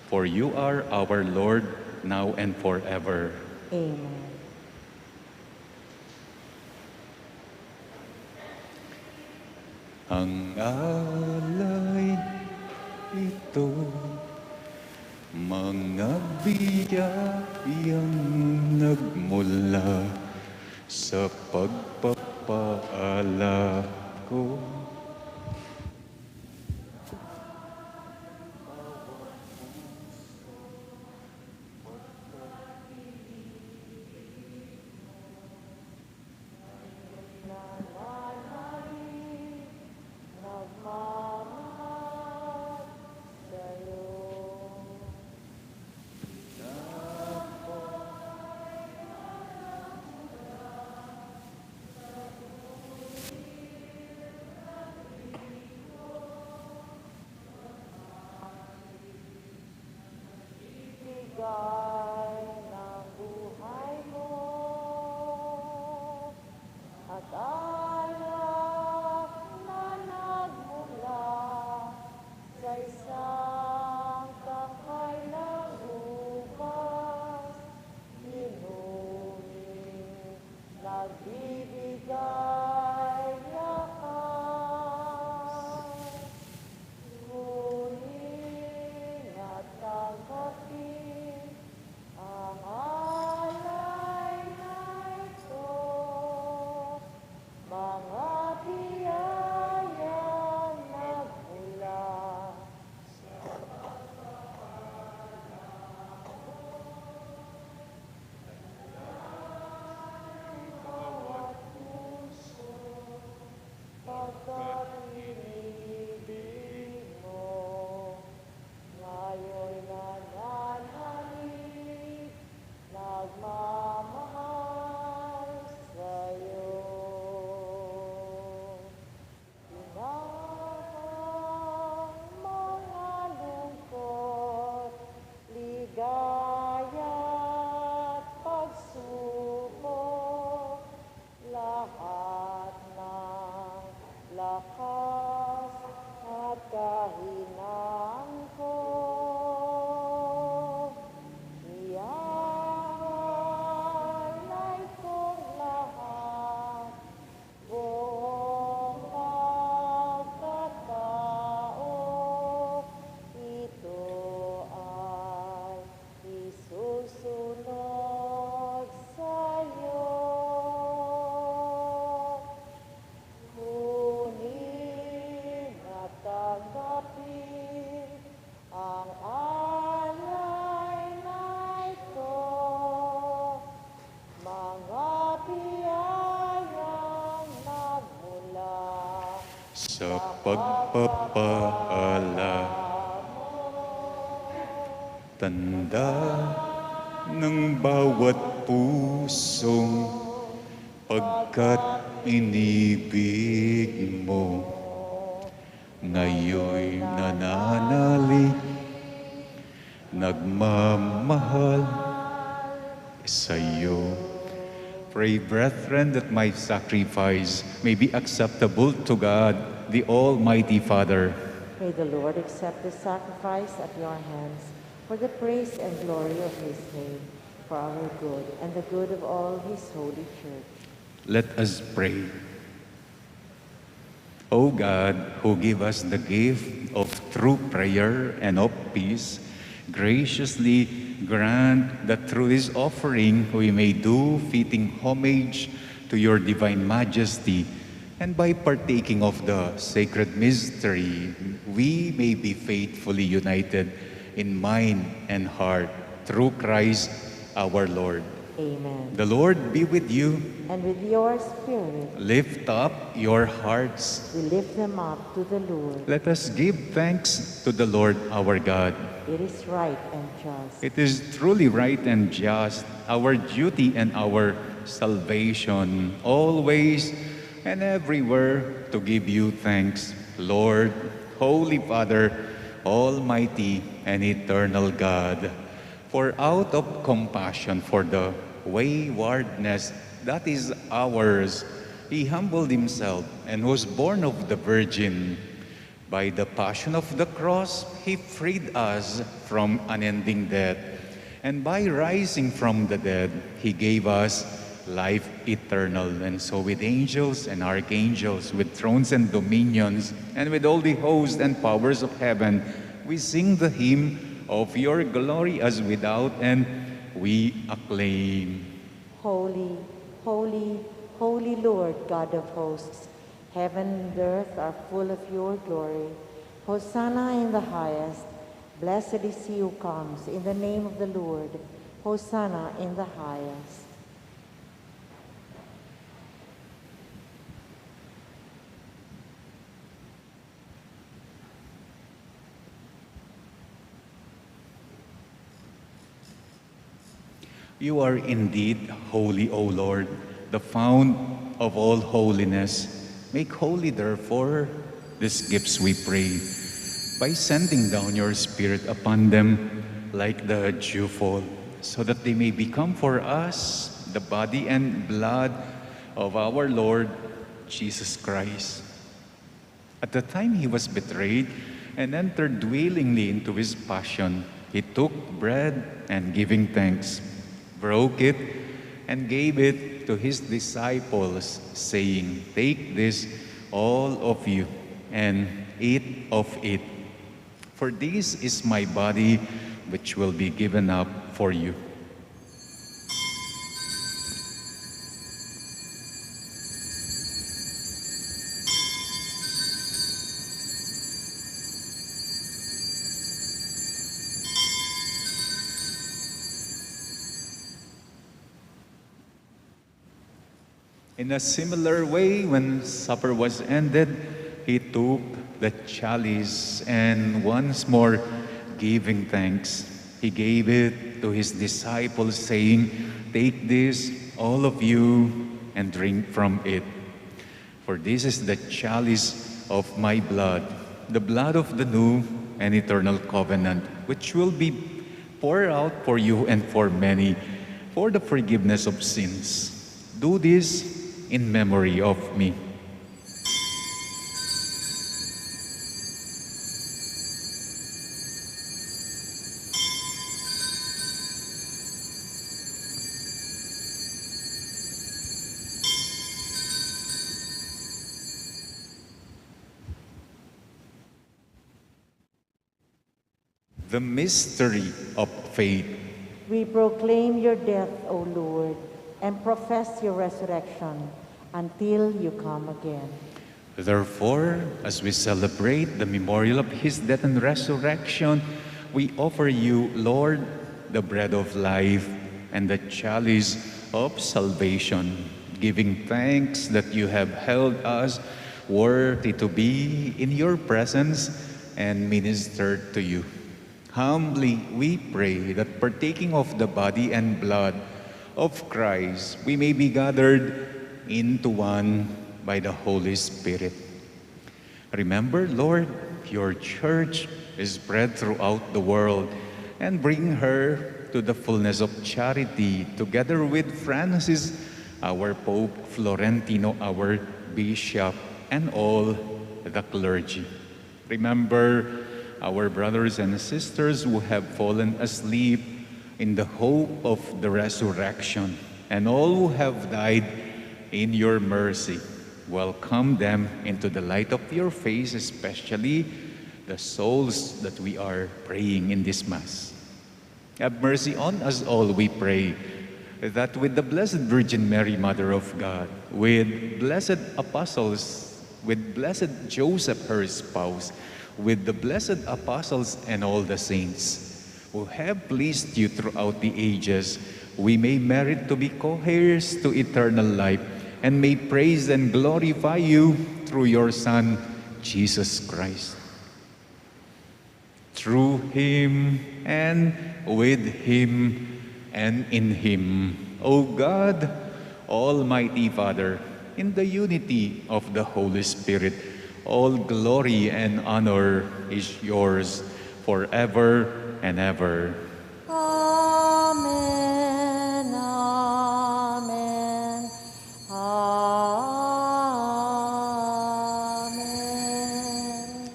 For you are our Lord, now and forever. Amen. Ang alay ito, mga biyayang nagmula sa pagpapala ko. Sa pagpapala, tanda ng bawat pusong pagkat inibig mo. Ngayon'y nananalig, nagmamahal sa'yo. Pray, brethren, that my sacrifice may be acceptable to God, the Almighty Father. May the Lord accept the sacrifice at your hands for the praise and glory of his name, for our good and the good of all his holy church. Let us pray. O God, who give us the gift of true prayer and of peace, graciously grant that through this offering we may do fitting homage to your divine majesty, and by partaking of the sacred mystery, we may be faithfully united in mind and heart through Christ our Lord. Amen. The Lord be with you. And with your spirit, Lift up your hearts. we lift them up to the Lord. Let us give thanks to the Lord our God. It is right and just. It is truly right and just, our duty and our salvation, always and everywhere to give you thanks, Lord, Holy Father, Almighty and eternal God. For out of compassion for the waywardness that is ours, he humbled himself and was born of the Virgin. By the passion of the cross, he freed us from unending death And by rising from the dead, he gave us life eternal. And so with angels and archangels, with thrones and dominions, and with all the hosts and powers of heaven, we sing the hymn of your glory as without, and we acclaim. Holy, holy, holy Lord, God of hosts, heaven and earth are full of your glory. Hosanna in the highest. Blessed is he who comes in the name of the Lord. Hosanna in the highest. You are indeed holy, O Lord, the fount of all holiness. Make holy, therefore, these gifts, we pray, by sending down your Spirit upon them like the dewfall, so that they may become for us the body and blood of our Lord Jesus Christ. At the time he was betrayed and entered willingly into his passion, he took bread and giving thanks, broke it, and gave it to his disciples, saying, "Take this, all of you, and eat of it. For this is my body, which will be given up for you." In a similar way, when supper was ended, he took the chalice and once more giving thanks, he gave it to his disciples, saying, "Take this, all of you, and drink from it. For this is the chalice of my blood, the blood of the new and eternal covenant, which will be poured out for you and for many for the forgiveness of sins. Do this in memory of me." The mystery of faith. We proclaim your death, O Lord, and profess your resurrection until you come again. Therefore, as we celebrate the memorial of his death and resurrection, we offer you, Lord, the bread of life and the chalice of salvation, giving thanks that you have held us worthy to be in your presence and minister to you. Humbly we pray that partaking of the body and blood of Christ, we may be gathered into one by the Holy Spirit. Remember, Lord, your church is spread throughout the world, and bring her to the fullness of charity, together with Francis, our Pope, Florentino, our Bishop, and all the clergy. Remember our brothers and sisters who have fallen asleep in the hope of the resurrection, and all who have died in your mercy. Welcome them into the light of your face, especially the souls that we are praying in this Mass. Have mercy on us all, we pray, that with the Blessed Virgin Mary, Mother of God, with blessed apostles, with blessed Joseph, her spouse, with the blessed apostles and all the saints who have pleased you throughout the ages, we may merit to be co-heirs to eternal life, and may praise and glorify you through your Son, Jesus Christ. Through him, and with him, and in him, O God, Almighty Father, in the unity of the Holy Spirit, all glory and honor is yours forever and ever. Amen, amen, amen.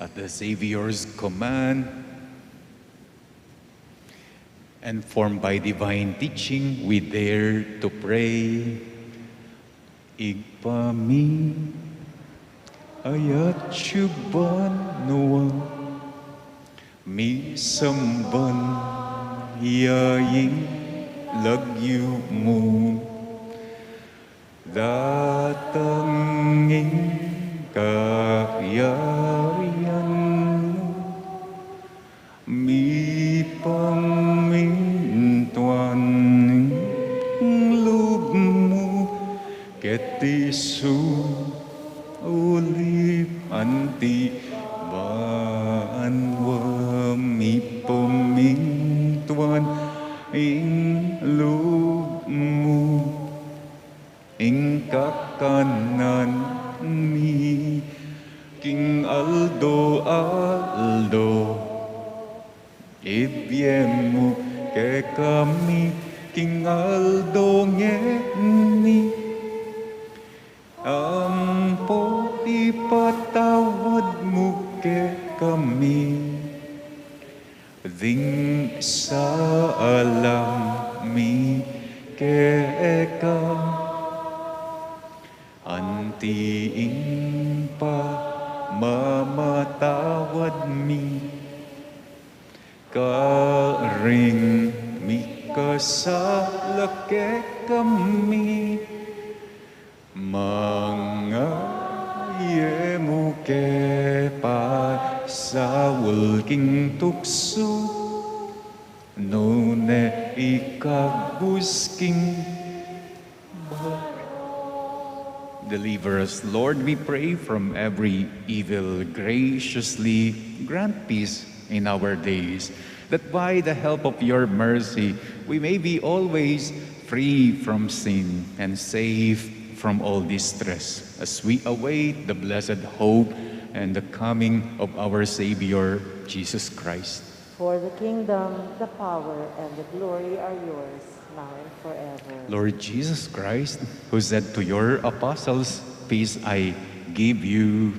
At the Savior's command, and formed by divine teaching, we dare to pray. Igpami ayat syuban nuwa mi samban yaing lagyu mo datangin kayayan mo mi pamintuan loob mo ketisu ulip anti banwa mi pamintuan ing loob mo ing kakanan mi King Aldo ibyen mo ke kami King Aldo ngeni ampo ipatawad mo ke kami ding sa alam mi ke antiing pa mamatawad mi karing mi kasalake kami mga yemo ke pa sa walking tukso nune ikabusking Deliver us, Lord, we pray, from every evil. Graciously grant peace in our days, that by the help of your mercy, we may be always free from sin and safe from all distress, as we await the blessed hope and the coming of our Savior, Jesus Christ. For the kingdom, the power, and the glory are yours, now and forever. Lord Jesus Christ, who said to your apostles, "Peace I give you,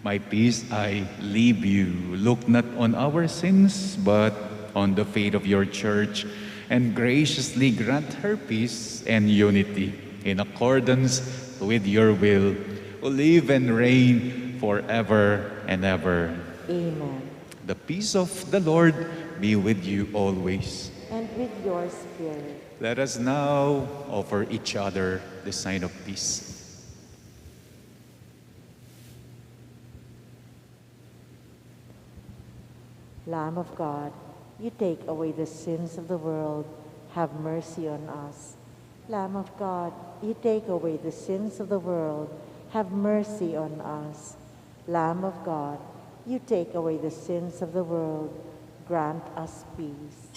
my peace I leave you. Look not on our sins, but on the faith of your church, and graciously grant her peace and unity in accordance with your will, who live and reign forever and ever." Amen. The peace of the Lord be with you always. And with your spirit. Let us now offer each other the sign of peace. Lamb of God, you take away the sins of the world, have mercy on us. Lamb of God, you take away the sins of the world, have mercy on us. Lamb of God, you take away the sins of the world, grant us peace.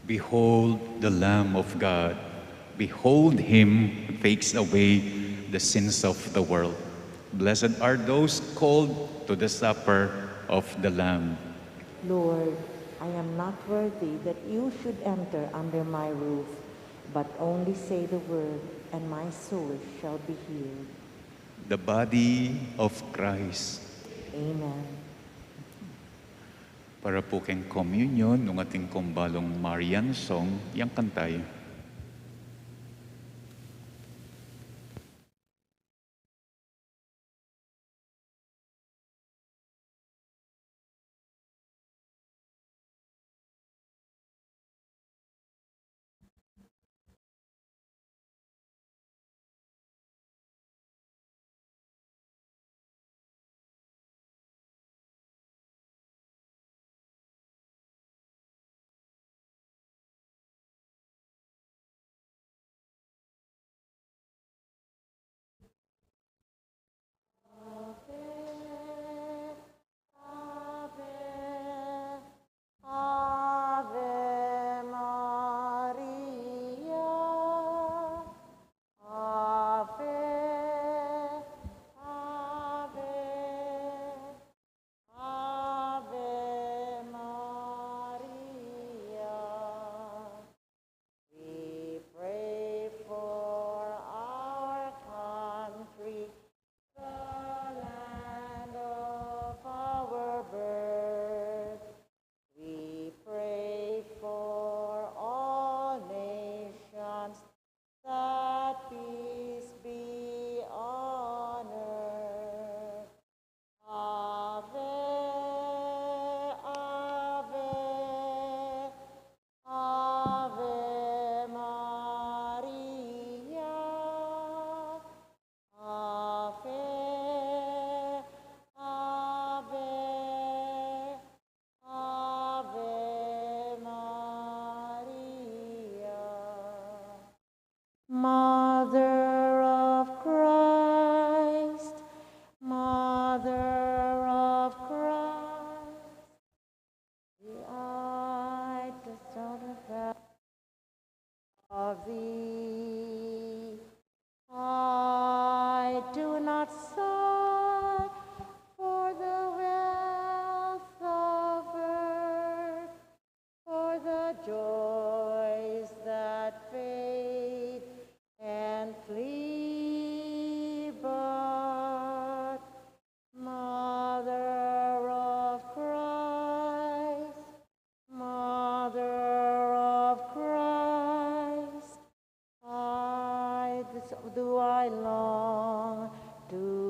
Behold the Lamb of God. Behold him who takes away the sins of the world. Blessed are those called to the supper of the Lamb. Lord, I am not worthy that you should enter under my roof, but only say the word, and my soul shall be healed. The body of Christ. Amen. Para po keng communion ng ating kumbalong Marian song, yang kantay.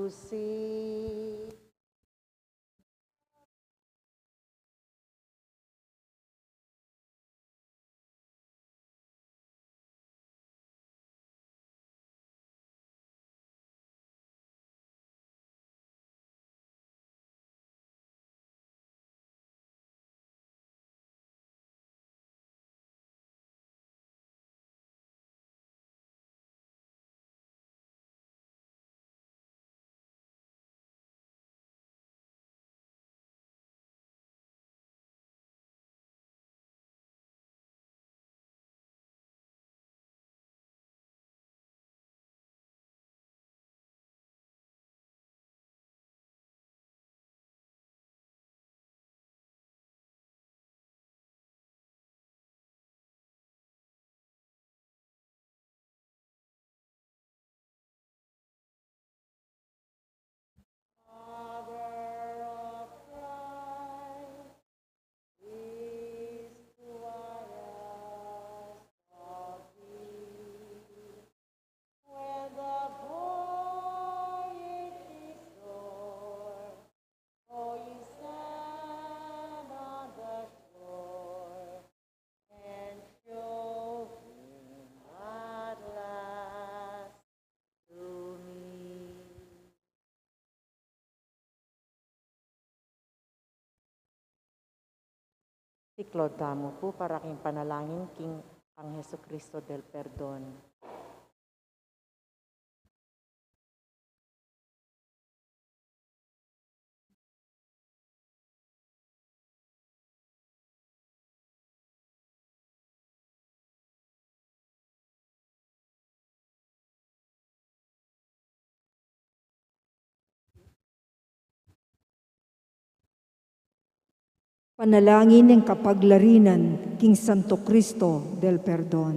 to sing. Tiklod mo po para king panalangin king ang Heso Kristo del Perdon. Panalangin ng kapaglarinan king Santo Cristo del Perdon.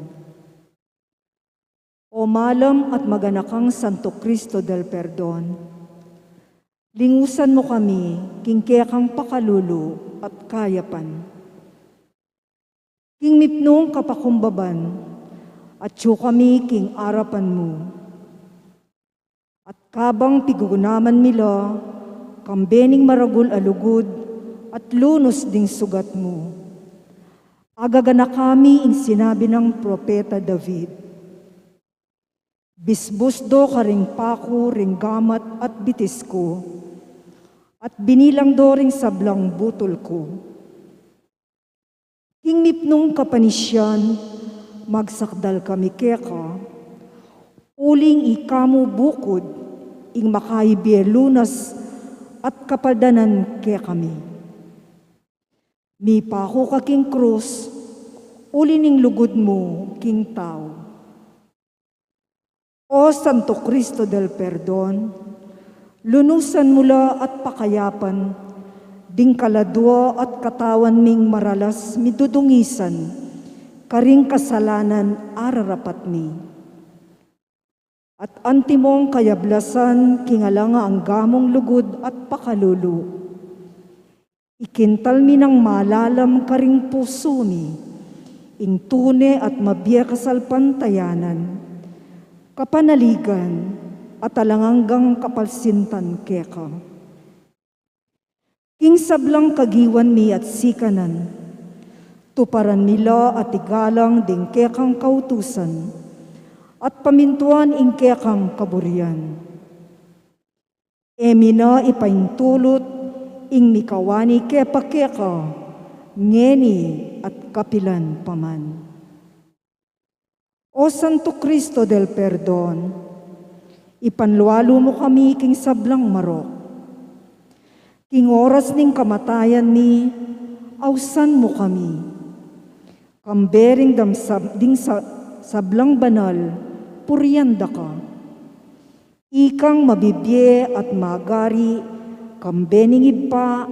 O malam at maganakang Santo Cristo del Perdon, lingusan mo kami king kayakang pakalulu at kayapan. King mipnong kapakumbaban at siyo kami king arapan mo. At kabang pigugunaman mila, kambening maragul alugod, at lunos ding sugat mo. Agagana kami ing sinabi ng propeta David. Bisbusdo ka ring pako, ring gamat at bitis ko, at binilang do ring sablang butol ko. King mipnong kapanisyan, magsakdal kami keka, uling ikamu bukod, ing makaibie lunas at kapaldanan kaya kami. Mi pako ka king krus, uli ning lugod mo, king tao. O Santo Cristo del Perdon, lunusan mula at pakayapan, ding kaladwa at katawan ming maralas midudungisan, karing kasalanan ararapat mi. At antimong kayablasan, kingalanga ang gamong lugod at pakalulu. Ikintal mi ng malalam karing puso mi, ing tune at mabiya kasalpantayanan, kapanaligan at alanganggang kapalsintan keka. King sablang kagiwan mi at sikanan, tuparan mila at igalang ding kekang kautusan, at pamintuan ing kekang kaburian. Emina ipaintulot, ing mikawani kepa keka, ngeni at kapilan paman. O Santo Cristo del Perdon, ipanlualo mo kami king sablang marok. King oras ning kamatayan mi, ausan mo kami. Kambering ding sablang banal, puryanda ka. Ikang mabibye at magari, kambening ipa,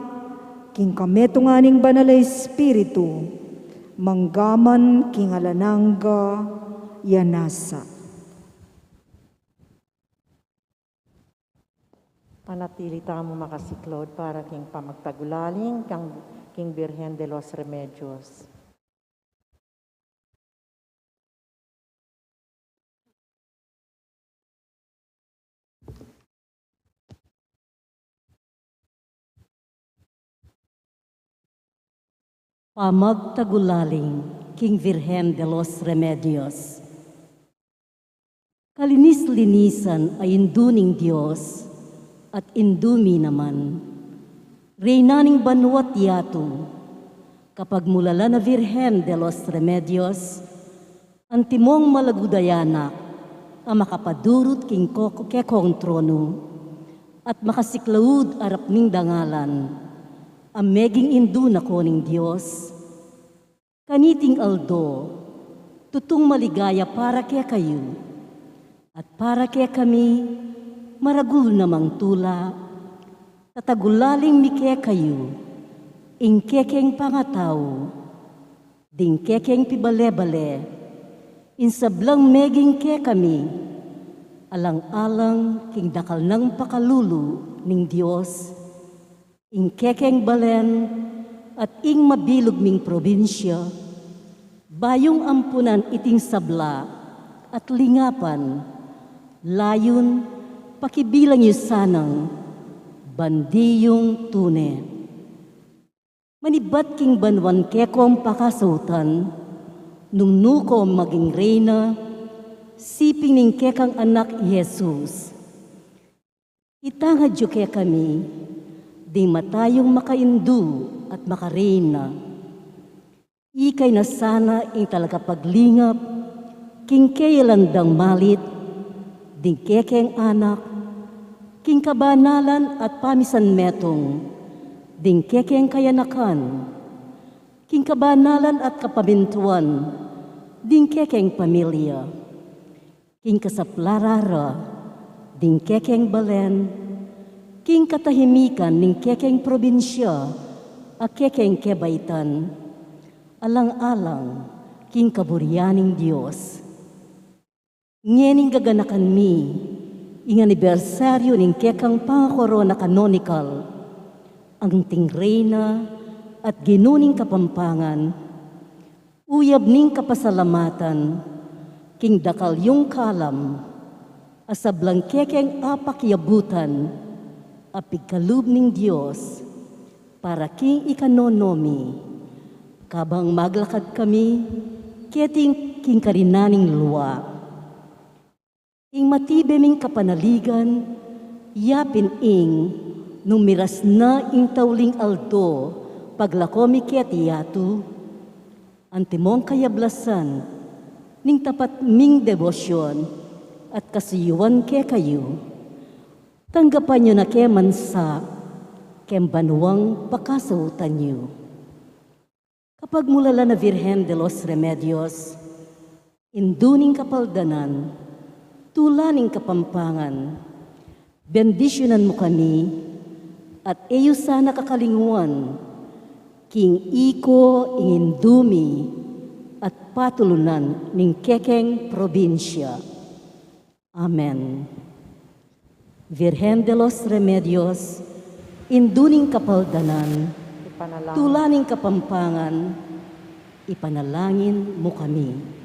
king kametunganing banalay espiritu, manggaman king alanangga, yanasa. Panatili mo makasiklod para king pamagtagulaling king Birhen de los Remedios. Pamagtagulaling King Virgen de los Remedios. Kalinis-linisan ay induning Diyos at indumi naman. Reynaning banwat yato, kapag mulala na Virgen de los Remedios, antimong malagudayanak ang makapadurot king kekong trono at makasiklaud arap ning dangalan, ang meging indu na koning Diyos. Kaniting aldo, tutong maligaya para kaya kayo, at para kaya kami, maragul namang tula, tatagulaling mike kayo, ingkekeng pangataw, dingkekeng pibale-bale, insablang meging ke kami, alang-alang king dakal ng pakalulu ning Diyos, ingkekeng balen at ing mabilog ming probinsya, bayong ampunan iting sabla at lingapan, layon pakibilang yu sanang bandiyong tune. Manibat king banwan kekom pakasutan, nung nuko maging reyna, siping ning kekang anak Jesus. Itangad yu ke kami, di matayong makaindu at makareyna. Ikay na sana ing talaga paglingap, king kailandang malit, ding kekeng anak, king kabanalan at pamisan metong, ding kekeng kayanakan, king kabanalan at kapamintuan, ding kekeng pamilya, king kasaplarara, ding kekeng balen, king katahimikan ning kekeng probinsya, a kekeng kebaitan, alang-alang king kaburyaning Diyos. Ngening gaganakan mi, ing anibersaryo ning kekang pangakorona canonical, ang tingreyna at ginuning kapampangan, uyab ning kapasalamatan, king dakal yung kalam, asablang kekeng apakyabutan, apigkalub ning Diyos, para king ikanonomi, kabang maglakad kami, keting king karinaning luwa. Ing matibe ming kapanaligan, yapin ing, nung miras na ing tauling aldo, paglakomi kiatiyatu, antimong kayablasan, ning tapat ming debosyon, at kasiyuan ke kayo, tanggapan nyo na ke mansa, kem banuang pakasautan nyo. Kapag mulala na Virgen de los Remedios, induning kapaldanan, tulaning kapampangan, bendisyonan mo kami, at eyo sana kakalinguan, king iko ingindumi, at patulunan ning kekeng probinsya. Amen. Virgen de los Remedios, induning kapaldanan, tulaning kapampangan, ipanalangin mo kami.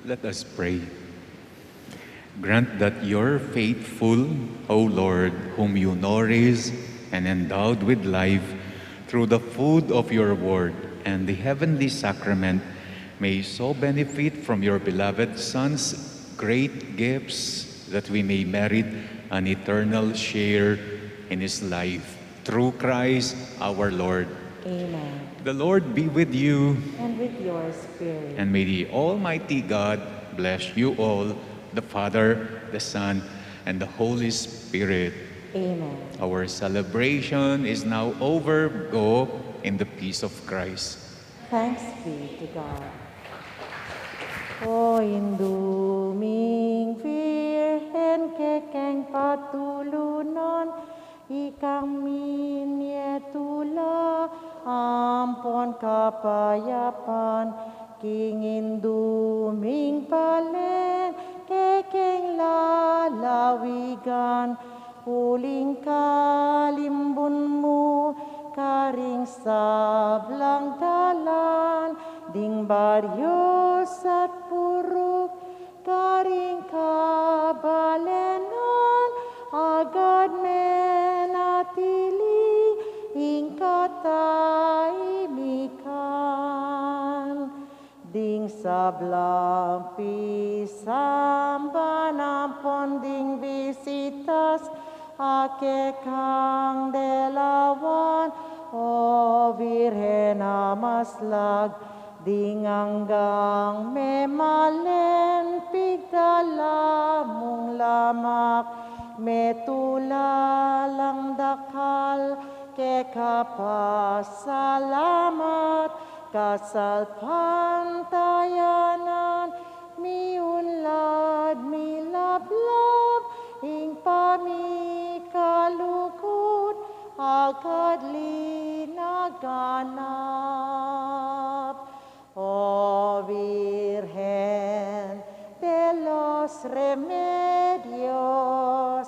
Let us pray. Grant that your faithful, O Lord, whom you nourish and endowed with life through the food of your word and the heavenly sacrament, may so benefit from your beloved Son's great gifts that we may merit an eternal share in his life. Through Christ our Lord. Amen. The Lord be with you, And with your spirit. and may the Almighty God bless you all, the Father, the Son, and the Holy Spirit. Amen. Our celebration is now over. Go in the peace of Christ. Thanks be to God. O induming Virgen kekeng patulunan, ikang minietula, ampon kapayapan, king induming palen, kekeng lalawigan, huling ka sablang dalan, ding baryos at purok, karing kabalenan, agad menatili, ing kataimikan. Ding sablang pisamba nampon ding visitas, ake kang delawan, o Virhena maslag, ding anggang memalen pigdala mong lamak, metulalang dakal, ke kapasalamat, kasal pantayanan, miunlad, milablab, ing pamikalukod, agad linaganap. O Virgen de los Remedios,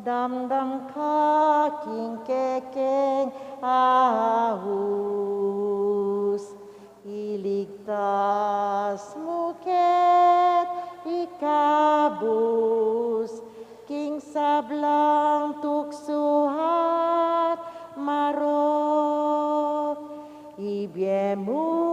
damdam ka king kekeng ahus, iligtas muket ikabus, king sablang tuksuhat marok, ibyemu